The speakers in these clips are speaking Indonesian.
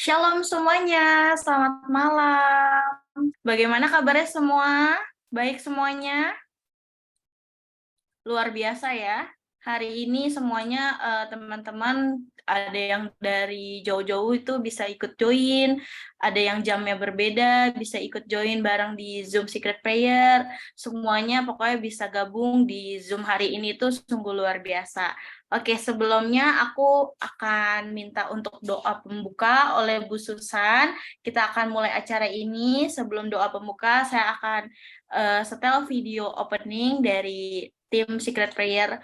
Shalom semuanya, selamat malam. Bagaimana kabarnya semua? Baik semuanya? Luar biasa ya. Hari ini semuanya teman-teman ada yang dari jauh-jauh itu bisa ikut join, ada yang jamnya berbeda bisa ikut join bareng di Zoom Secret Prayer. Semuanya pokoknya bisa gabung di Zoom hari ini tuh sungguh luar biasa. Oke, sebelumnya aku akan minta untuk doa pembuka oleh Bu Susan. Kita akan mulai acara ini. Sebelum doa pembuka, saya akan setel video opening dari tim Secret Prayer.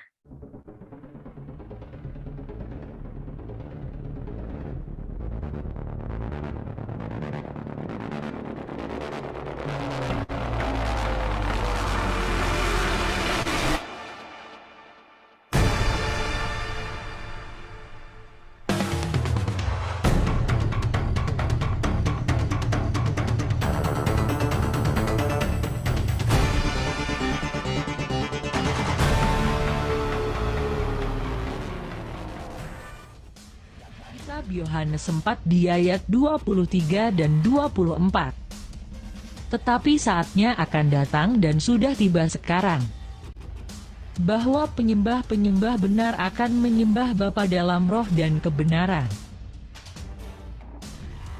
Kitab Yohanes 4 di ayat 23 dan 24. Tetapi saatnya akan datang dan sudah tiba sekarang, bahwa penyembah-penyembah benar akan menyembah Bapa dalam roh dan kebenaran.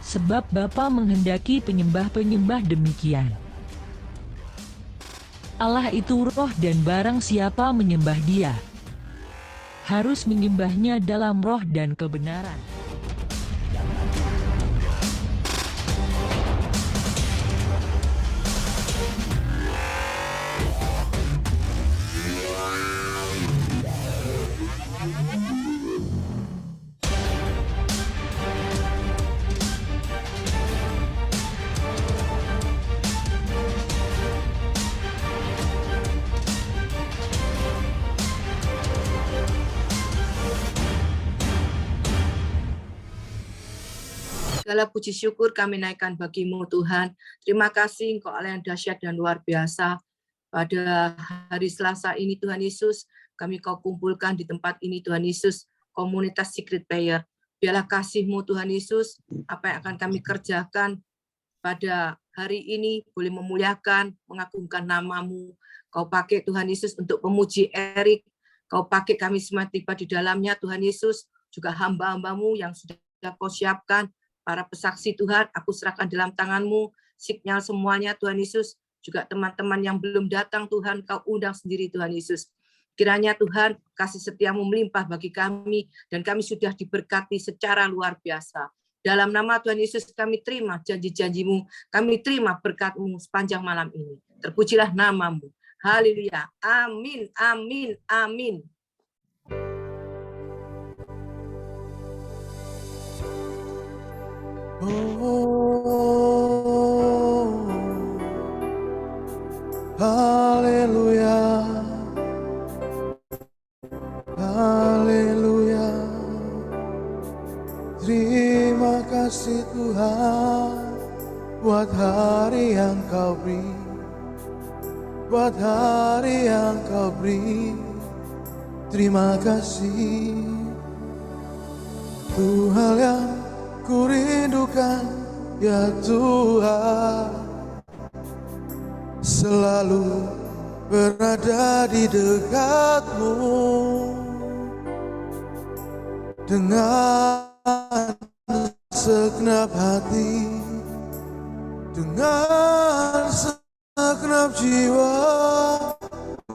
Sebab Bapa menghendaki penyembah-penyembah demikian. Allah itu roh dan barang siapa menyembah Dia, harus menyembahnya dalam roh dan kebenaran. Segala puji syukur kami naikkan bagi-Mu Tuhan. Terima kasih Engkau Allah yang dahsyat dan luar biasa. Pada hari Selasa ini Tuhan Yesus, kami Kau kumpulkan di tempat ini Tuhan Yesus, komunitas Secret Prayer. Biarlah kasih-Mu Tuhan Yesus, apa yang akan kami kerjakan pada hari ini boleh memuliakan, mengagungkan nama-Mu. Kau pakai Tuhan Yesus untuk memuji Erik. Kau pakai kami semua tiba di dalamnya Tuhan Yesus, juga hamba-hamba-Mu yang sudah Kau siapkan. Para pesaksi Tuhan, aku serahkan dalam tangan-Mu, signal semuanya Tuhan Yesus, juga teman-teman yang belum datang Tuhan, Kau undang sendiri Tuhan Yesus. Kiranya Tuhan, kasih setia-Mu melimpah bagi kami, dan kami sudah diberkati secara luar biasa. Dalam nama Tuhan Yesus kami terima janji-janji-Mu, kami terima berkat-Mu sepanjang malam ini. Terpujilah nama-Mu. Haleluya. Amin, amin, amin. Oh, haleluya, haleluya. Terima kasih Tuhan buat hari yang Kau beri, buat hari yang Kau beri. Terima kasih Tuhan yang ku rindukan, ya Tuhan, selalu berada di dekat-Mu dengan segenap hati, dengan segenap jiwa,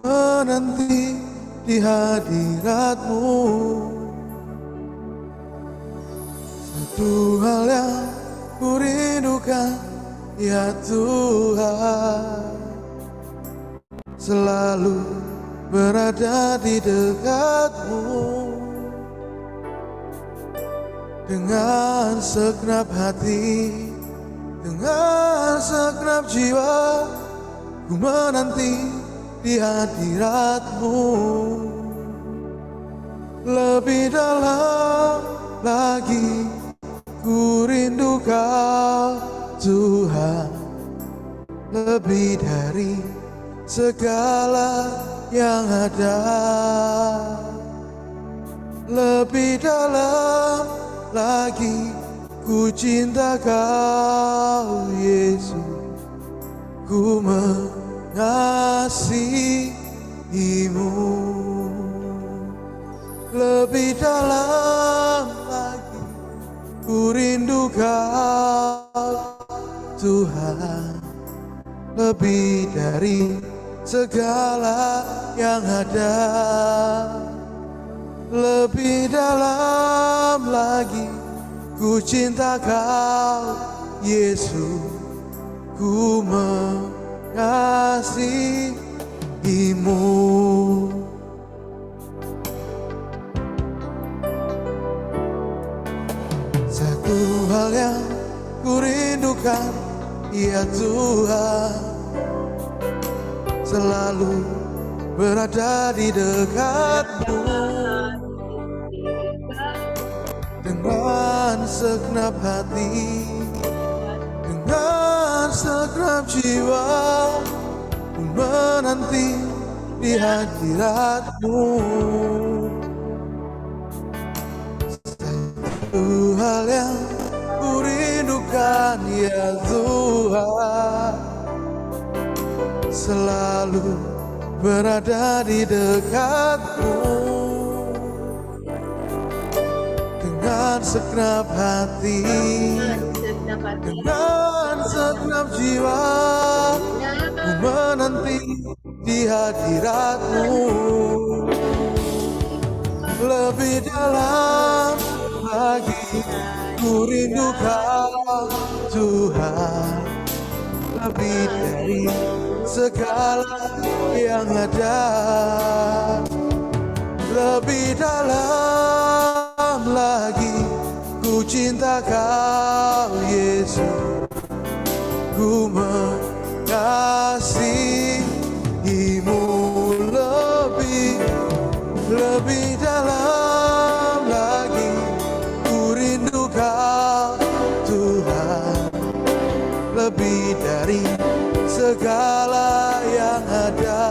menanti di hadirat-Mu. Satu hal yang ku rindukan, ya Tuhan, selalu berada di dekat-Mu dengan segenap hati, dengan segenap jiwa, ku menanti di hadirat-Mu. Lebih dalam lagi ku rindu Kau Tuhan, lebih dari segala yang ada, lebih dalam lagi ku cinta Kau Yesus, ku mengasihimu. Lebih dalam lagi ku rindu Kau Tuhan, lebih dari segala yang ada. Lebih dalam lagi ku cinta Kau Yesus, ku mengasihimu. Satu hal yang ku rindukan, ya Tuhan, selalu berada di dekat-Mu dengan segenap hati, dengan segenap jiwa, ku menanti di hadirat-Mu. Satu hal yang ku rindukan, ya Tuhan, selalu berada di dekat-Mu dengan segenap hati, dengan segenap jiwa, ku menanti di hadirat-Mu. Lebih dalam lagi ku rindu Kau Tuhan, lebih dari segala yang ada. Lebih dalam lagi ku cinta Kau Yesus, ku mengasihimu. Lebih dalam lagi ku rindu Kau Tuhan, lebih dari segala yang ada.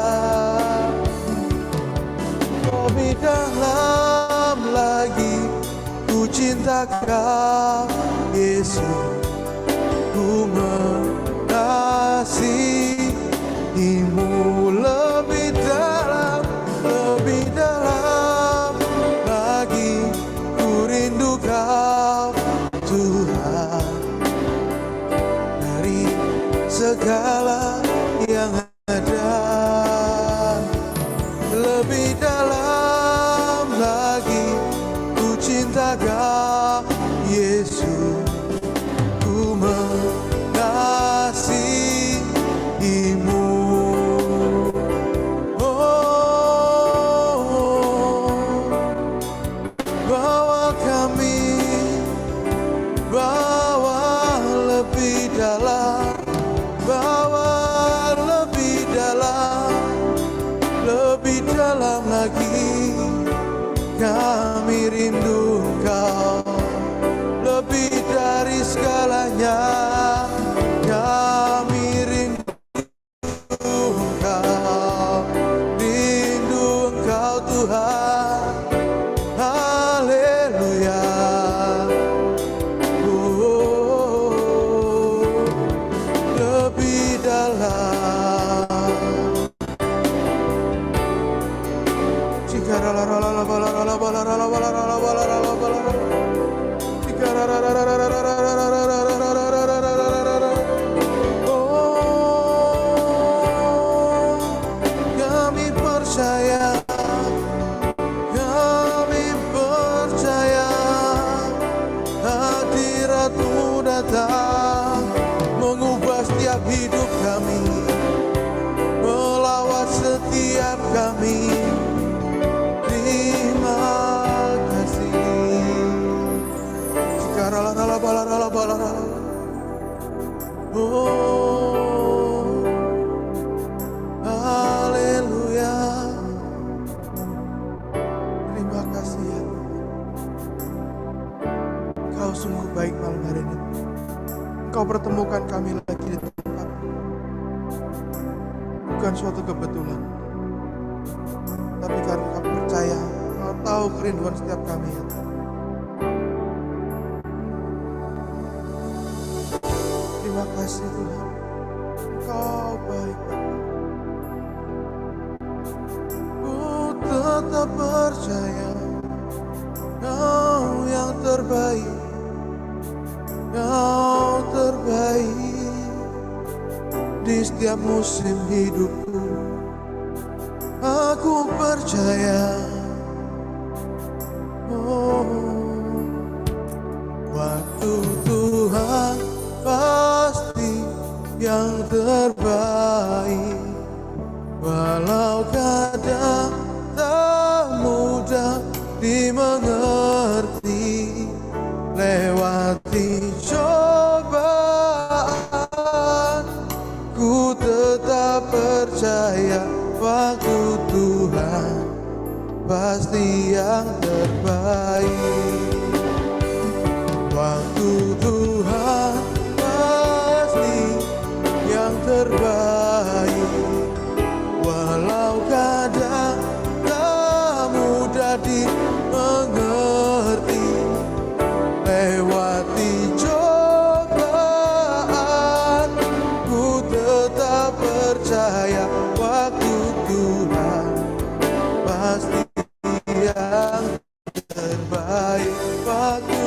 Lebih dalam lagi ku cinta Kau Yesus, ku mengasihimu. Lebih dalam lagi ku rindu Kau Tuhan, dari segala yang ada. Lebih dalam lagi ku cinta Kau Yesus, ku mengasihimu. Dalam lagi kami rindu Kau, lebih dari segalanya kami rindu Engkau, rindu Engkau Tuhan. Haleluya. Lebih dalam. Kami percaya hadirat-Mu datang mengubah setiap hidup kami, melawat setiap kami. Oh, haleluya. Terima kasih ya Tuhan. Kau sungguh baik malam hari ini. Engkau pertemukan kami lagi di tempat. Bukan suatu kebetulan, tapi karena Kau percaya, Kau tahu kerinduan setiap kami ya Tuhan. kasih Tuhan, Engkau baik. Ku tetap percaya Kau yang terbaik, Kau terbaik di setiap musim hidupku. Aku percaya, oh, waktu Tuhan pasti yang terbaik. Walau kadang tak mudah dimengerti, lewati cobaan, ku tetap percaya waktu Tuhan pasti yang terbaik. Waktu Tuhan pasti yang terbaik. Walau kadang tak mudah dimengerti, lewati cobaan, ku tetap percaya waktu Tuhan pasti yang terbaik. Waktu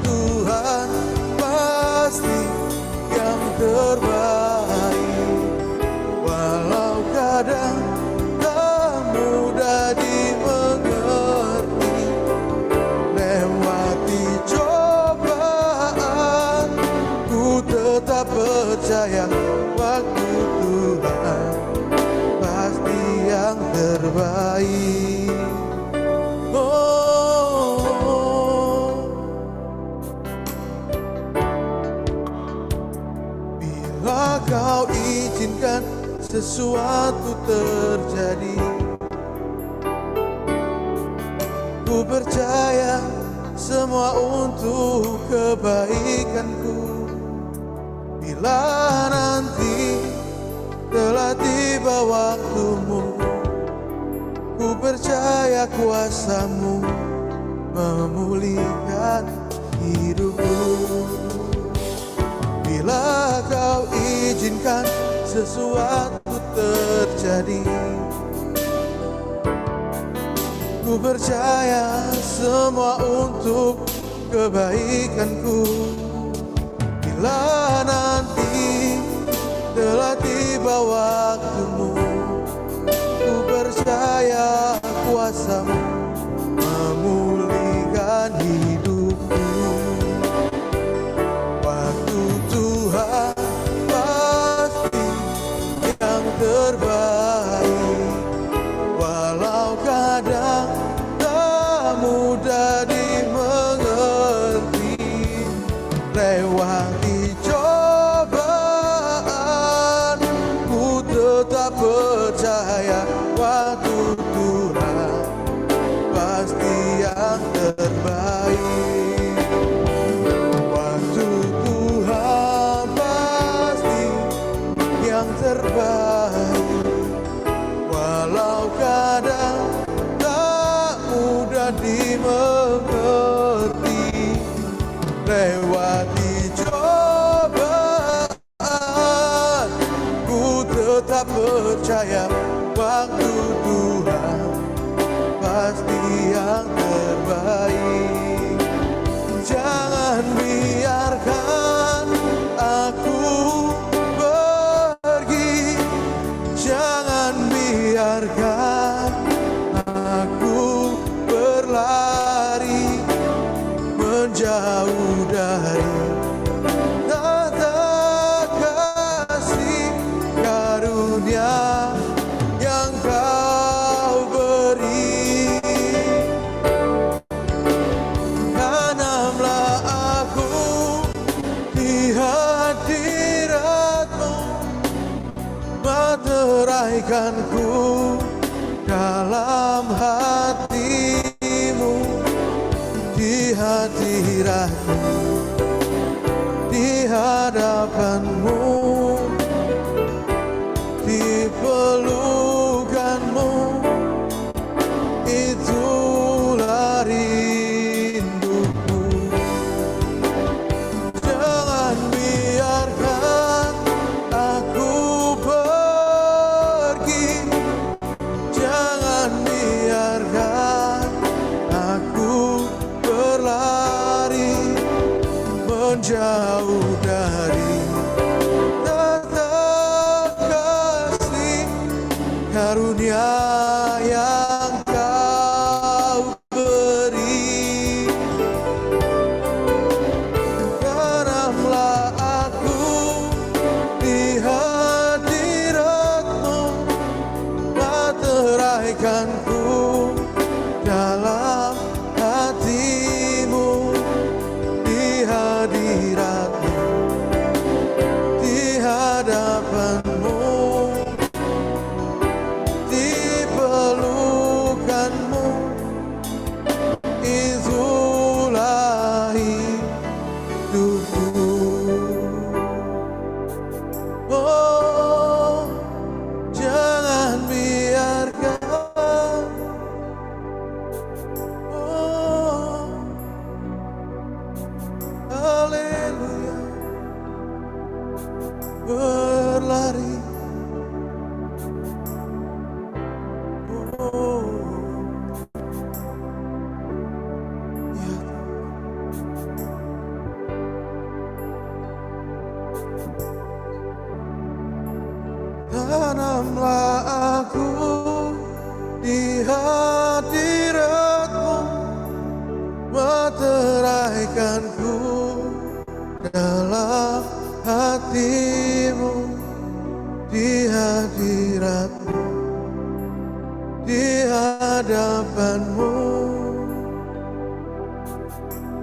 Tuhan pasti yang terbaik. Walau kadang tak mudah dimengerti, lewati cobaan, ku tetap percaya waktu Tuhan pasti yang terbaik. Bila Kau izinkan sesuatu terjadi, ku percaya semua untuk kebaikanku. Bila nanti telah tiba waktumu, ku percaya kuasa-Mu memulihkan hidupku. Bila Kau izinkan sesuatu terjadi, ku percaya semua untuk kebaikanku. Bila nanti telah tiba waktumu, ku percaya kuasa-Mu memulihkan hidupku. Waktu Tuhan pasti yang terbaik. Walau kadang tak mudah dimengerti, lewati cobaan, ku tetap percaya waktu Tuhan pasti yang terbaik. Waktu Tuhan pasti yang terbaik. Walau kadang tak mudah dimengerti, lewati cobaan, ku tetap percaya waktu Tuhan pasti yang terbaik. Jangan biarkan aku pergi, jangan biarkan aku berlari menjauh dari tata kasih karunia yang Kau beri. Tanamlah aku di hadirat-Mu, meteraikanku dalam hati-Mu, di hadirat-Mu, di hadapan-Mu, di pelukan-Mu, itulah rinduku. Jangan karunia yang kau beri. Tanamlah aku di hadirat-Mu, materaikanku dalam hati-Mu, di hadirat-Mu, di hadapan-Mu, di pelukan-Mu, itulah hidupku. Oh, jangan biarkan, oh, haleluya, berlari. Oh, ya tanamlah aku di hadirat-Mu, materaikanku dalam hati-Mu, di hadirat-Mu, di hadapan-Mu,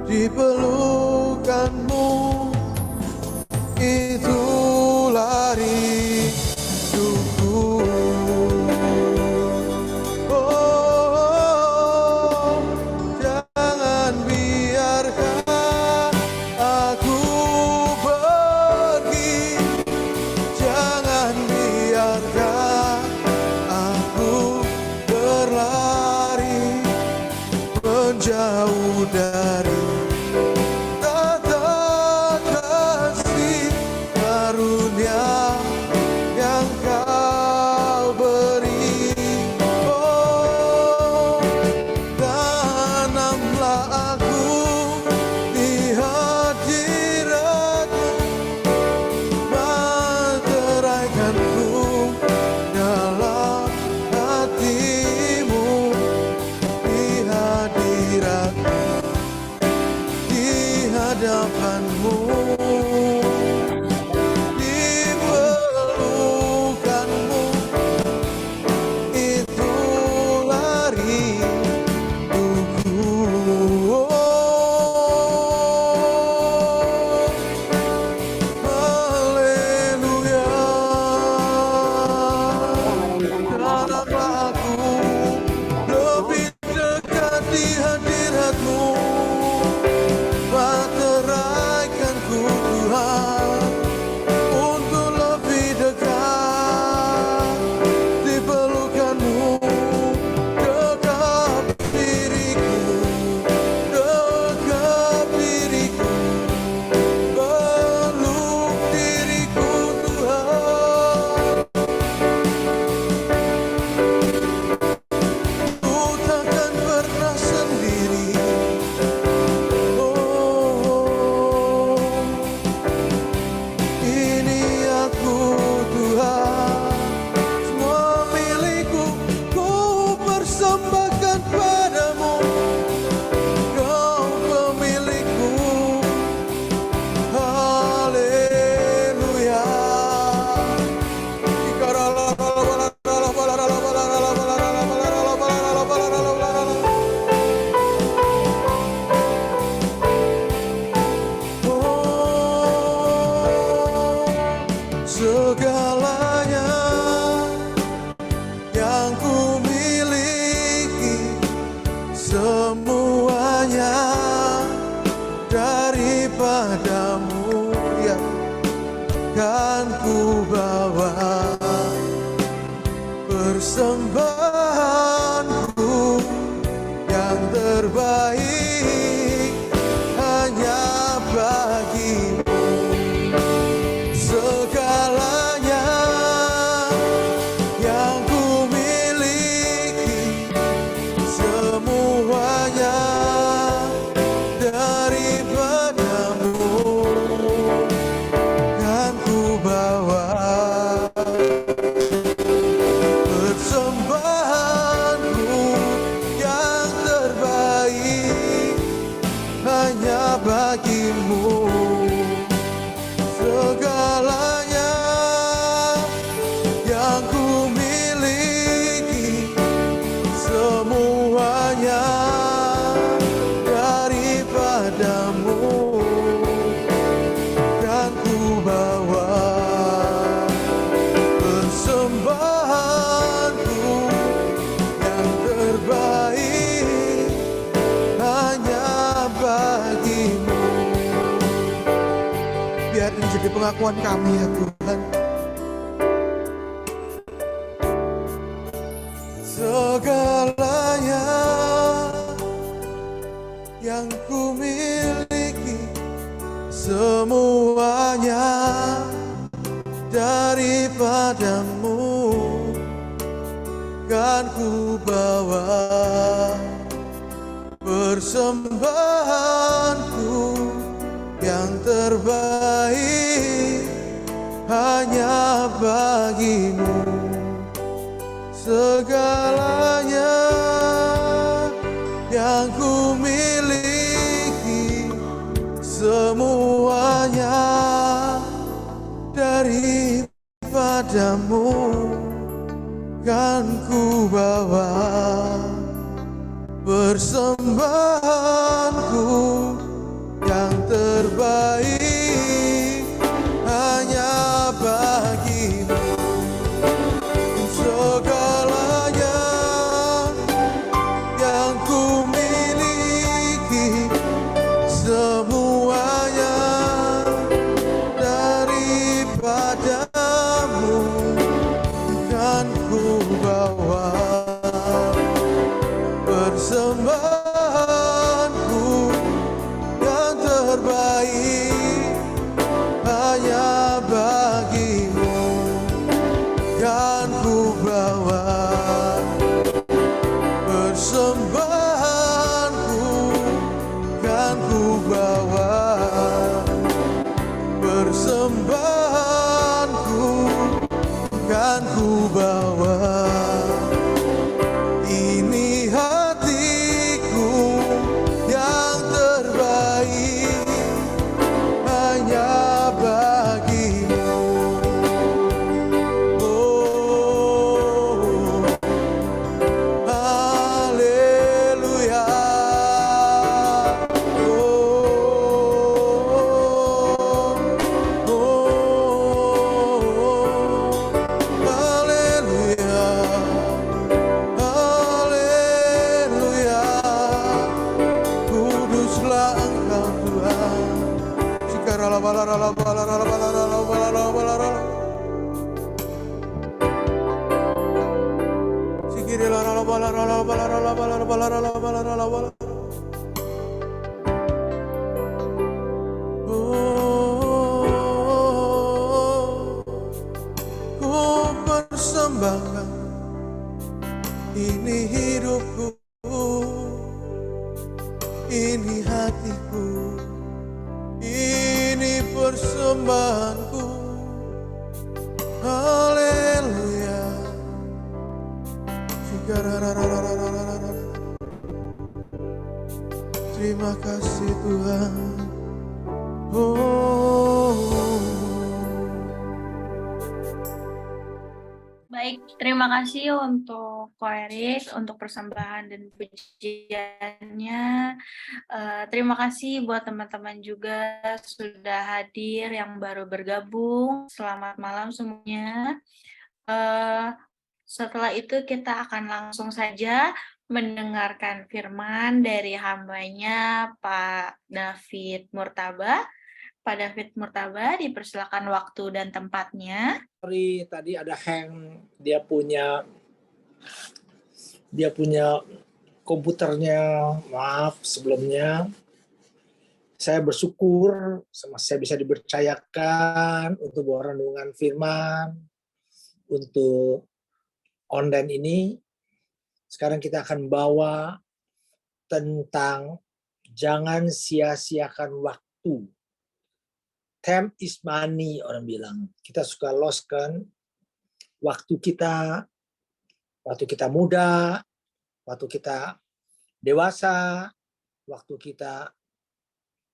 di pelukan-Mu, itulah hidupku. Oh, jangan biarkan aku pergi, jangan biarkan aku berlari menjauh dari tata kasih karunia yang kau beri. Oh, tanamlah aku di hadirat-Mu, materaikanku dalam hati-Mu, di hadirat-Mu, di hadapan-Mu, di pelukan-Mu, itulah rinduku. Oh, haleluya, tanamlah aku lebih dekat di hadirat-Mu, materaikanku Tuhan, untuk lebih dekat di pelukan-Mu, dekap diriku, peluk diriku Tuhan. Ku takkan pernah sendiri. Oh, ini aku Tuhan, semua milikku ku persembahkan padamu. Kau pemilikku, haleluya. Oh, segalanya yang ku miliki, semuanya daripadamu, ya kan ku bawa persembahanku yang terbaik hanya bagimu. Segalanya yang ku miliki, semuanya daripadamu, kan ku bawa persembahan pengakuan kami ya Tuhan. Segalanya yang ku miliki, semuanya daripadamu, kan ku bawa persembahanku yang terbaik hanya bagimu. Segalanya yang ku miliki, semuanya daripadamu, kan ku bawa persembahanku yang terbaik hanya bagimu. Segalanya yang ku miliki, semuanya daripadamu, kan ku bawa persembahanku yang terbaik hanya bagimu, kan ku bawa persembahanku, kan ku bawa persembahanku, kan ku bawa. Ini hatiku yang terbaik hanya bagimu. Oh, haleluya. Haleluya. Haleluya, kuduslah Engkau Tuhan. Oh, ku persembahkan ini hidupku, ini hatiku, ini persembahanku. Haleluya. Terima kasih Tuhan. Oh. Baik, terima kasih untuk Ko Erik untuk persembahan dan pujiannya. Terima kasih buat teman-teman juga sudah hadir yang baru bergabung. Selamat malam semuanya. Setelah itu kita akan langsung saja mendengarkan firman dari hambanya Pak David Murtaba. Pak David Murtaba, dipersilakan waktu dan tempatnya. Sorry, tadi ada hang, dia punya komputernya, maaf sebelumnya. Saya bersyukur saya bisa dipercayakan untuk bawa renungan firman untuk online ini. Sekarang kita akan bawa tentang jangan sia-siakan waktu. Time is money, orang bilang. Kita suka lost kan waktu kita muda, waktu kita dewasa, waktu kita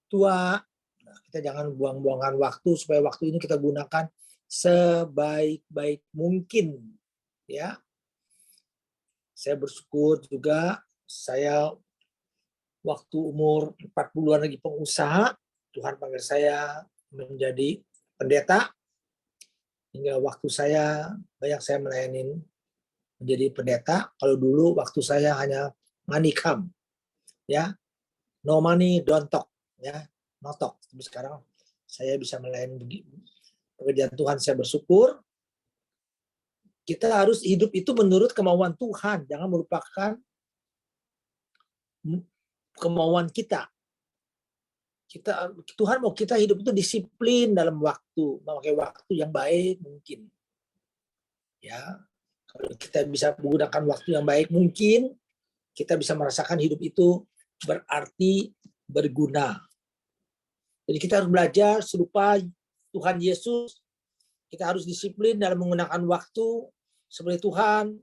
tua. Nah, kita jangan buang-buangkan waktu, supaya waktu ini kita gunakan sebaik-baik mungkin, ya. Saya bersyukur juga, saya waktu umur 40-an lagi pengusaha, Tuhan panggil saya menjadi pendeta, hingga waktu saya banyak saya melayani menjadi pendeta. Kalau dulu waktu saya hanya money come, ya, no money don't talk, ya, no talk. Tapi sekarang saya bisa melayani pekerjaan Tuhan saya bersyukur. Kita harus hidup itu menurut kemauan Tuhan, jangan merupakan kemauan kita. Tuhan mau kita hidup itu disiplin dalam waktu, memakai waktu yang baik mungkin. Ya, kalau kita bisa menggunakan waktu yang baik mungkin kita bisa merasakan hidup itu berarti berguna. Jadi kita harus belajar serupa Tuhan Yesus. Kita harus disiplin dalam menggunakan waktu seperti Tuhan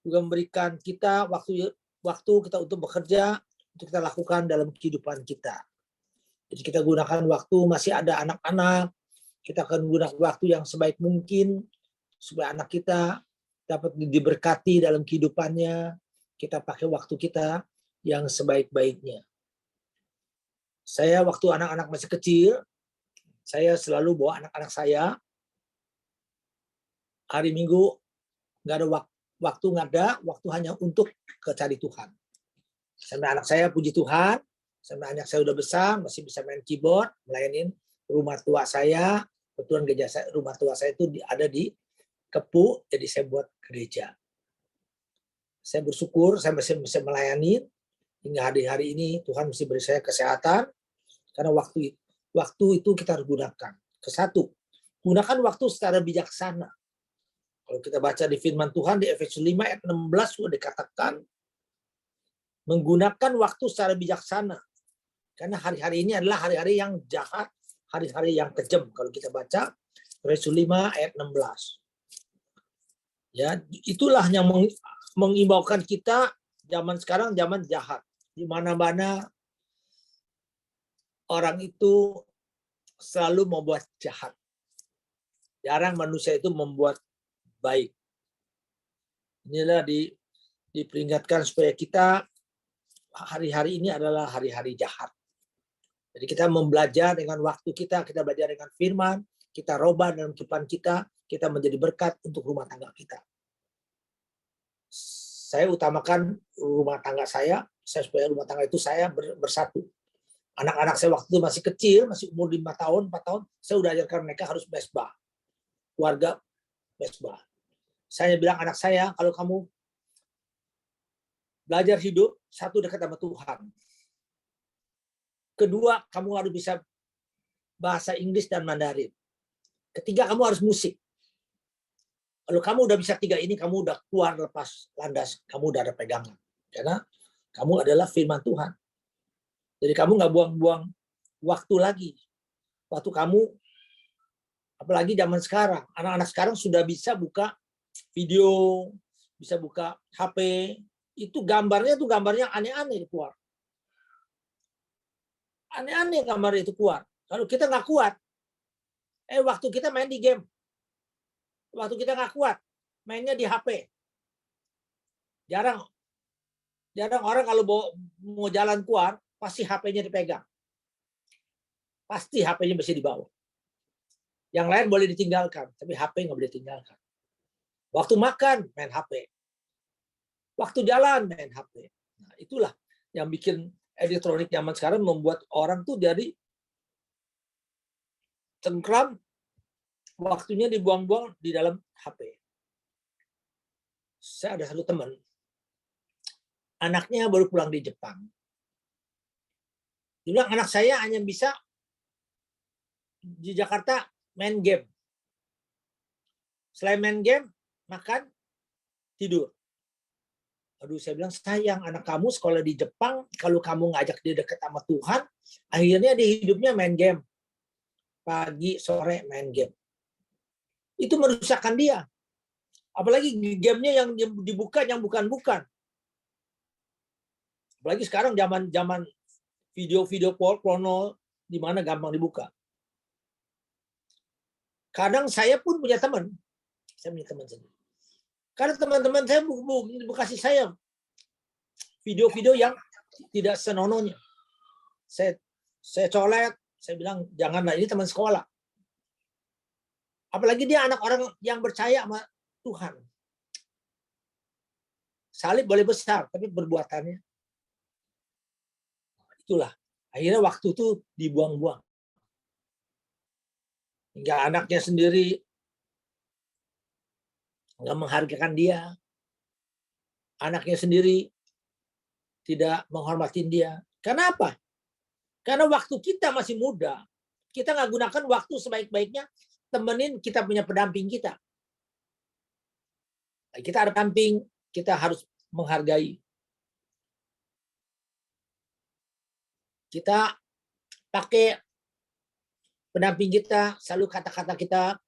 juga memberikan kita waktu kita untuk bekerja, untuk kita lakukan dalam kehidupan kita. Jadi kita gunakan waktu, masih ada anak-anak, kita akan gunakan waktu yang sebaik mungkin supaya anak kita dapat diberkati dalam kehidupannya. Kita pakai waktu kita yang sebaik-baiknya. Saya waktu anak-anak masih kecil, saya selalu bawa anak-anak saya. Hari Minggu nggak ada waktu hanya untuk cari Tuhan. Sampai anak saya, puji Tuhan, sampai anak saya udah besar, masih bisa main keyboard, melayanin rumah tua saya. Kebetulan rumah tua saya itu ada di Kepu, jadi saya buat gereja. Saya bersyukur saya masih bisa melayani hingga hari-hari ini. Tuhan mesti beri saya kesehatan, karena waktu itu kita harus gunakan. Kesatu, gunakan waktu secara bijaksana. Kalau kita baca di firman Tuhan di Efesus 5 ayat 16 sudah dikatakan menggunakan waktu secara bijaksana. Karena hari-hari ini adalah hari-hari yang jahat, hari-hari yang kejam. Kalau kita baca Efesus 5 ayat 16. Ya, itulah yang mengimbaukan kita zaman sekarang, zaman jahat. Di mana-mana orang itu selalu membuat jahat. Jarang manusia itu membuat baik. Inilah diperingatkan supaya kita hari-hari ini adalah hari-hari jahat. Jadi kita membelajar dengan waktu kita belajar dengan firman, kita robah dalam kehidupan kita menjadi berkat untuk rumah tangga kita. Saya utamakan rumah tangga saya supaya rumah tangga itu saya bersatu. Anak-anak saya waktu itu masih kecil, masih umur 5 tahun, 4 tahun, saya udah ajarkan mereka harus mesbah. Keluarga mesbah. Saya bilang anak saya, kalau kamu belajar hidup, satu dekat sama Tuhan. Kedua, kamu harus bisa bahasa Inggris dan Mandarin. Ketiga, kamu harus musik. Kalau kamu udah bisa 3 ini, kamu udah keluar lepas landas, kamu udah ada pegangan. Karena kamu adalah firman Tuhan. Jadi kamu nggak buang-buang waktu lagi. Waktu kamu, apalagi zaman sekarang, anak-anak sekarang sudah bisa buka video, bisa buka HP, itu gambarnya aneh-aneh keluar. Aneh-aneh gambar itu keluar. Kalau kita nggak kuat, waktu kita main di game. Waktu kita nggak kuat, mainnya di HP. Jarang orang kalau mau jalan keluar, pasti HP-nya dipegang. Pasti HP-nya bisa dibawa. Yang lain boleh ditinggalkan, tapi HP nggak boleh ditinggalkan. Waktu makan, main HP. Waktu jalan, main HP. Nah, itulah yang bikin elektronik zaman sekarang membuat orang tuh jadi cengkram, waktunya dibuang-buang di dalam HP. Saya ada satu teman, anaknya baru pulang di Jepang. Dia bilang, anak saya hanya bisa di Jakarta main game. Selain main game, makan, tidur. Aduh, saya bilang, sayang, anak kamu sekolah di Jepang, kalau kamu ngajak dia dekat sama Tuhan, akhirnya dia hidupnya main game. Pagi, sore main game. Itu merusakkan dia. Apalagi gamenya yang dibuka, yang bukan-bukan. Apalagi sekarang zaman video-video porno, di mana gampang dibuka. Kadang saya pun punya teman. Saya punya teman sendiri. Karena teman-teman saya kasih saya video-video yang tidak senonohnya. Saya colek, saya bilang janganlah, ini teman sekolah. Apalagi dia anak orang yang percaya sama Tuhan. Salib boleh besar, tapi perbuatannya. Itulah. Akhirnya waktu itu dibuang-buang. hingga anaknya sendiri nggak menghargakan dia, anaknya sendiri tidak menghormatin dia. Kenapa? Karena waktu kita masih muda, kita nggak gunakan waktu sebaik-baiknya temenin kita punya pendamping kita. Kita ada pendamping, kita harus menghargai. Kita pakai pendamping kita, selalu kata-kata kita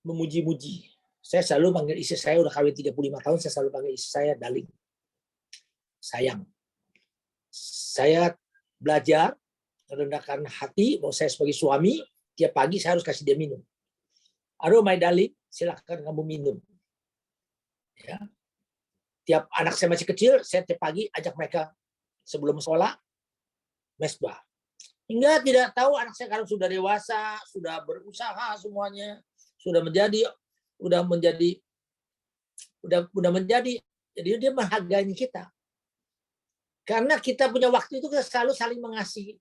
memuji-muji. Saya selalu panggil istri saya, udah kawin 35 tahun, saya selalu panggil istri saya darling. Sayang. Saya belajar merendahkan hati, mau saya sebagai suami, tiap pagi saya harus kasih dia minum. Aduh, my darling, silakan kamu minum. Ya. Tiap anak saya masih kecil, saya tiap pagi ajak mereka sebelum sekolah, mesbah. Hingga tidak tahu anak saya sekarang sudah dewasa, sudah berusaha semuanya, sudah menjadi, jadi dia menghargai kita. Karena kita punya waktu itu kita selalu saling mengasihi.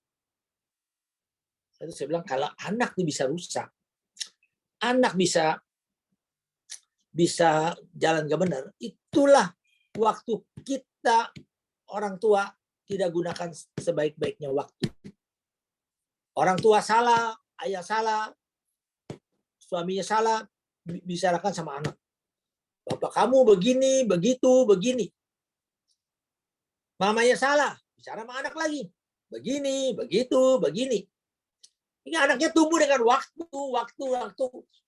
Lalu saya bilang kalau anak ini bisa rusak, anak bisa jalan gak benar, itulah waktu kita orang tua tidak gunakan sebaik-baiknya waktu. Orang tua salah, ayah salah, suaminya salah, bicarakan sama anak. Bapak kamu begini, begitu, begini. Mamanya salah, bicara sama anak lagi. Begini, begitu, begini. Ini anaknya tumbuh dengan waktu.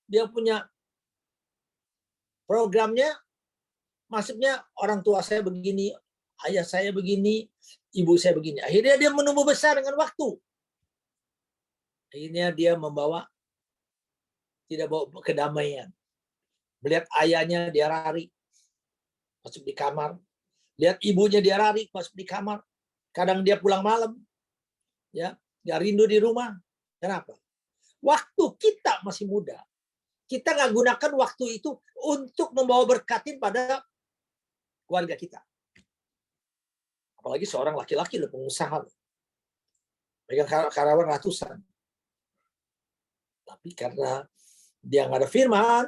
Dia punya programnya, maksudnya orang tua saya begini, ayah saya begini, ibu saya begini. Akhirnya dia menumbuh besar dengan waktu. Akhirnya dia tidak bawa kedamaian. Melihat ayahnya dia lari, masuk di kamar. Lihat ibunya dia lari, masuk di kamar. Kadang dia pulang malam. Ya, dia rindu di rumah. Kenapa? Waktu kita masih muda. Kita nggak gunakan waktu itu untuk membawa berkatin pada keluarga kita. Apalagi seorang laki-laki, pengusaha. Mereka karyawan ratusan. Tapi karena dia nggak ada firman,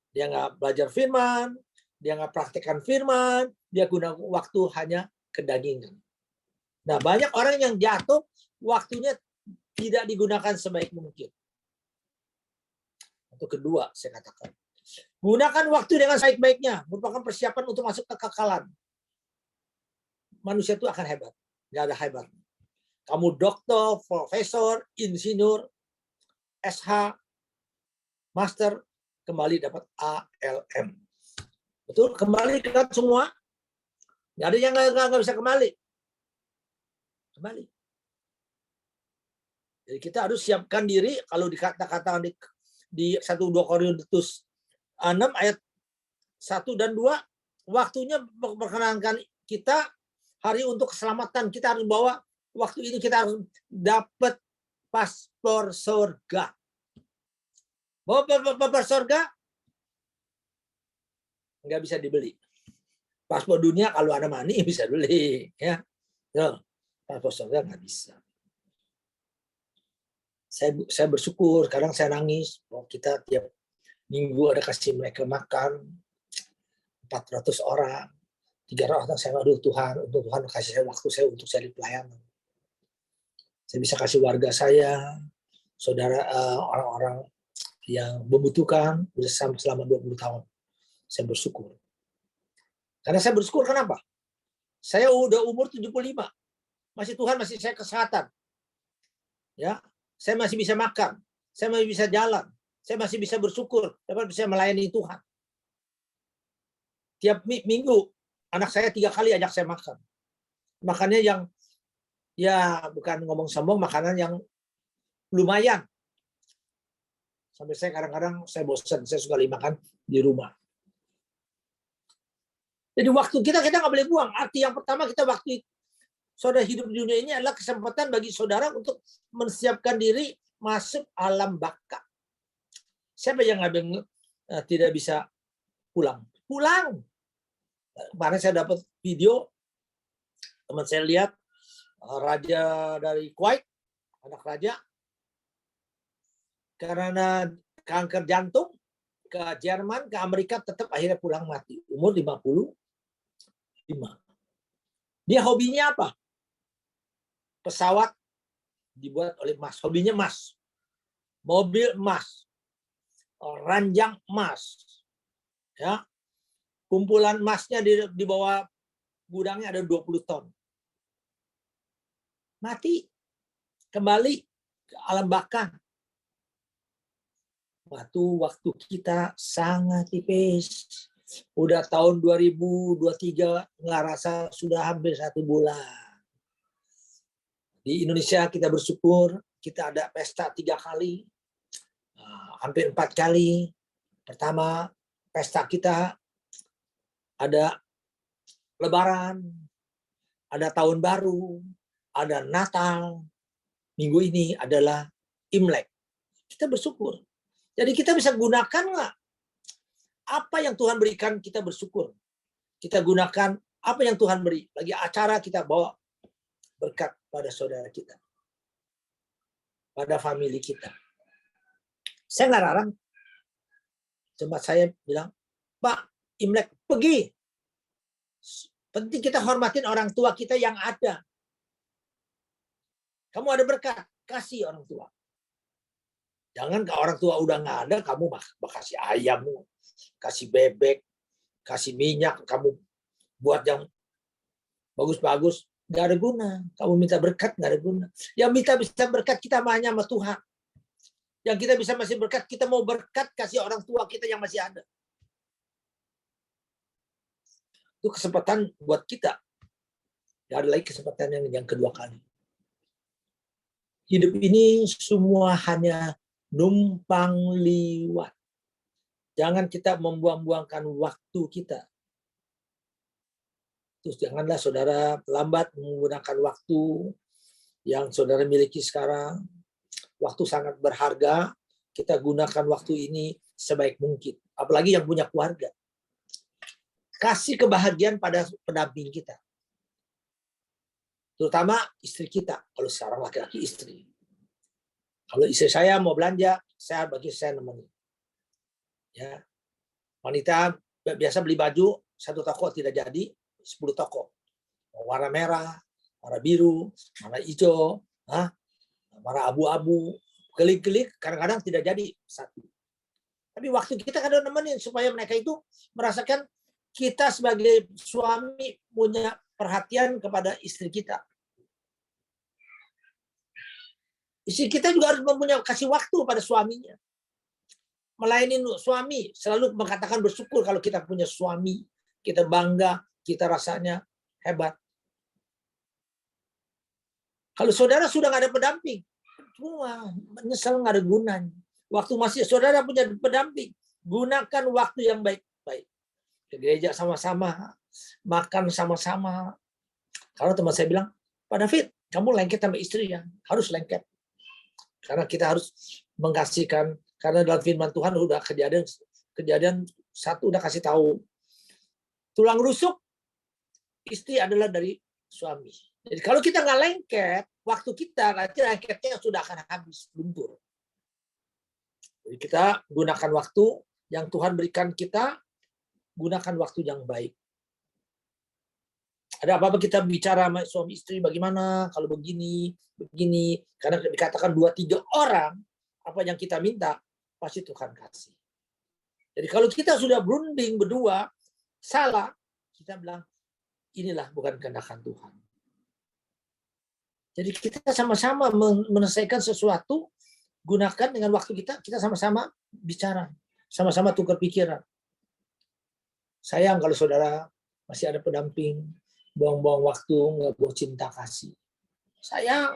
dia nggak belajar firman, dia nggak praktekkan firman, dia gunakan waktu hanya kedagingan. Nah, banyak orang yang jatuh, waktunya tidak digunakan sebaik mungkin. Untuk kedua, saya katakan, gunakan waktu dengan sebaik-baiknya, merupakan persiapan untuk masuk ke kekekalan. Manusia itu akan hebat, nggak ada hebat. Kamu dokter, profesor, insinyur, SH, master, kembali dapat ALM. Betul, kembali kan semua. Nggak ada yang nggak bisa kembali. Kembali. Jadi kita harus siapkan diri, kalau dikatakan di 1-2 Korintus 6 ayat 1 dan 2, waktunya memperkenankan kita hari untuk keselamatan. Kita harus bawa waktu ini, kita harus dapat paspor surga. Bawa paspor surga nggak bisa dibeli. Paspor dunia kalau ada money bisa beli, ya. Paspor surga nggak bisa. Saya bersyukur, kadang saya nangis bahwa kita tiap minggu ada kasih mereka makan 400 orang, 300 orang. Saya aduh Tuhan, untuk Tuhan kasih saya waktu saya untuk saya di pelayanan. Saya bisa kasih warga saya, saudara, orang-orang yang membutuhkan selama 20 tahun. Saya bersyukur. Karena saya bersyukur kenapa? Saya udah umur 75. Masih Tuhan masih saya kesehatan. Ya, saya masih bisa makan, saya masih bisa jalan, saya masih bisa bersyukur, dapat bisa melayani Tuhan. Tiap minggu anak saya 3 kali ajak saya makan. Makannya yang ya bukan ngomong sombong, makanan yang lumayan. Sampai saya kadang-kadang saya bosan, saya suka makan di rumah. Jadi waktu kita nggak boleh buang. Arti yang pertama kita waktu saudara hidup di dunia ini adalah kesempatan bagi saudara untuk menyiapkan diri masuk alam baka. Siapa yang tidak bisa pulang? Pulang. Kemarin saya dapat video, teman saya lihat raja dari Kuwait, anak raja, karena kanker jantung, ke Jerman, ke Amerika, tetap akhirnya pulang mati. Umur 55. Dia hobinya apa? Pesawat dibuat oleh emas. Hobinya emas. Mobil emas. Ranjang emas. Ya. Kumpulan emasnya di bawah gudangnya ada 20 ton. Mati. Kembali ke alam baka. Waktu kita sangat tipis. Udah tahun 2023 nggak rasa sudah hampir 1 bulan. Di Indonesia kita bersyukur kita ada pesta 3 kali, hampir 4 kali. Pertama pesta kita ada Lebaran, ada Tahun Baru, ada Natal. Minggu ini adalah Imlek. Kita bersyukur. Jadi kita bisa gunakan nggak apa yang Tuhan berikan, kita bersyukur. Kita gunakan apa yang Tuhan beri. Lagi acara kita bawa berkat pada saudara kita. Pada famili kita. Saya nggak larang. Cuma saya bilang, Pak, Imlek, pergi. Penting kita hormatin orang tua kita yang ada. Kamu ada berkat, kasih orang tua. Jangan kalau orang tua udah nggak ada, kamu kasih ayam, kasih bebek, kasih minyak, kamu buat yang bagus-bagus, nggak ada guna. Kamu minta berkat, nggak ada guna. Yang bisa berkat kita hanya sama Tuhan. Yang kita bisa masih berkat, kita mau berkat, kasih orang tua kita yang masih ada. Itu kesempatan buat kita. Nggak ada lagi kesempatan yang kedua kali. Hidup ini semua hanya numpang liwat. Jangan kita membuang-buangkan waktu kita. Terus janganlah saudara lambat menggunakan waktu yang saudara miliki sekarang. Waktu sangat berharga. Kita gunakan waktu ini sebaik mungkin. Apalagi yang punya keluarga. Kasih kebahagiaan pada pendamping kita. Terutama istri kita. Kalau sekarang laki-laki istri. Kalau istri saya mau belanja, saya nemenin. Ya. Wanita biasa beli baju, 1 toko tidak jadi, 10 toko. Warna merah, warna biru, warna hijau, warna abu-abu, gelik-gelik, kadang-kadang tidak jadi 1. Tapi waktu kita kadang nemenin supaya mereka itu merasakan kita sebagai suami punya perhatian kepada istri kita. Istri kita juga harus mempunyai kasih waktu pada suaminya. Melayani suami, selalu mengatakan bersyukur kalau kita punya suami. Kita bangga, kita rasanya hebat. Kalau saudara sudah nggak ada pendamping, cuma menyesal nggak ada gunanya. Waktu masih saudara punya pendamping, gunakan waktu yang baik-baik. Ke gereja sama-sama, makan sama-sama. Kalau teman saya bilang, Pak David, kamu lengket sama istri ya, harus lengket. Karena kita harus mengkasihkan, karena dalam firman Tuhan udah kejadian 1 udah kasih tahu. Tulang rusuk istri adalah dari suami. Jadi kalau kita nggak lengket, waktu kita nanti lengketnya sudah akan habis, luntur. Jadi kita gunakan waktu yang Tuhan berikan kita, gunakan waktu yang baik. Ada apa-apa kita bicara sama suami istri bagaimana, kalau begini, karena dikatakan 2-3 orang, apa yang kita minta, pasti Tuhan kasih. Jadi kalau kita sudah berunding berdua, salah, kita bilang, inilah bukan kehendak Tuhan. Jadi kita sama-sama menyelesaikan sesuatu, gunakan dengan waktu kita sama-sama bicara, sama-sama tukar pikiran. Sayang kalau saudara masih ada pendamping, buang-buang waktu, nggak buang cinta kasih. Sayang.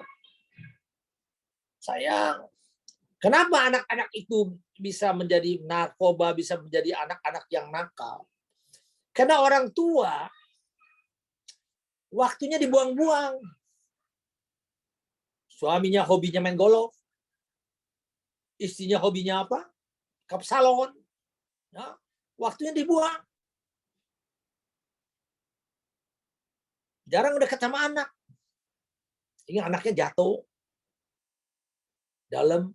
Kenapa anak-anak itu bisa menjadi narkoba, bisa menjadi anak-anak yang nakal? Karena orang tua waktunya dibuang-buang. Suaminya hobinya main golf. Istrinya hobinya apa? Ke salon. Ya, waktunya dibuang. Jarang dekat sama anak. Ini anaknya jatuh dalam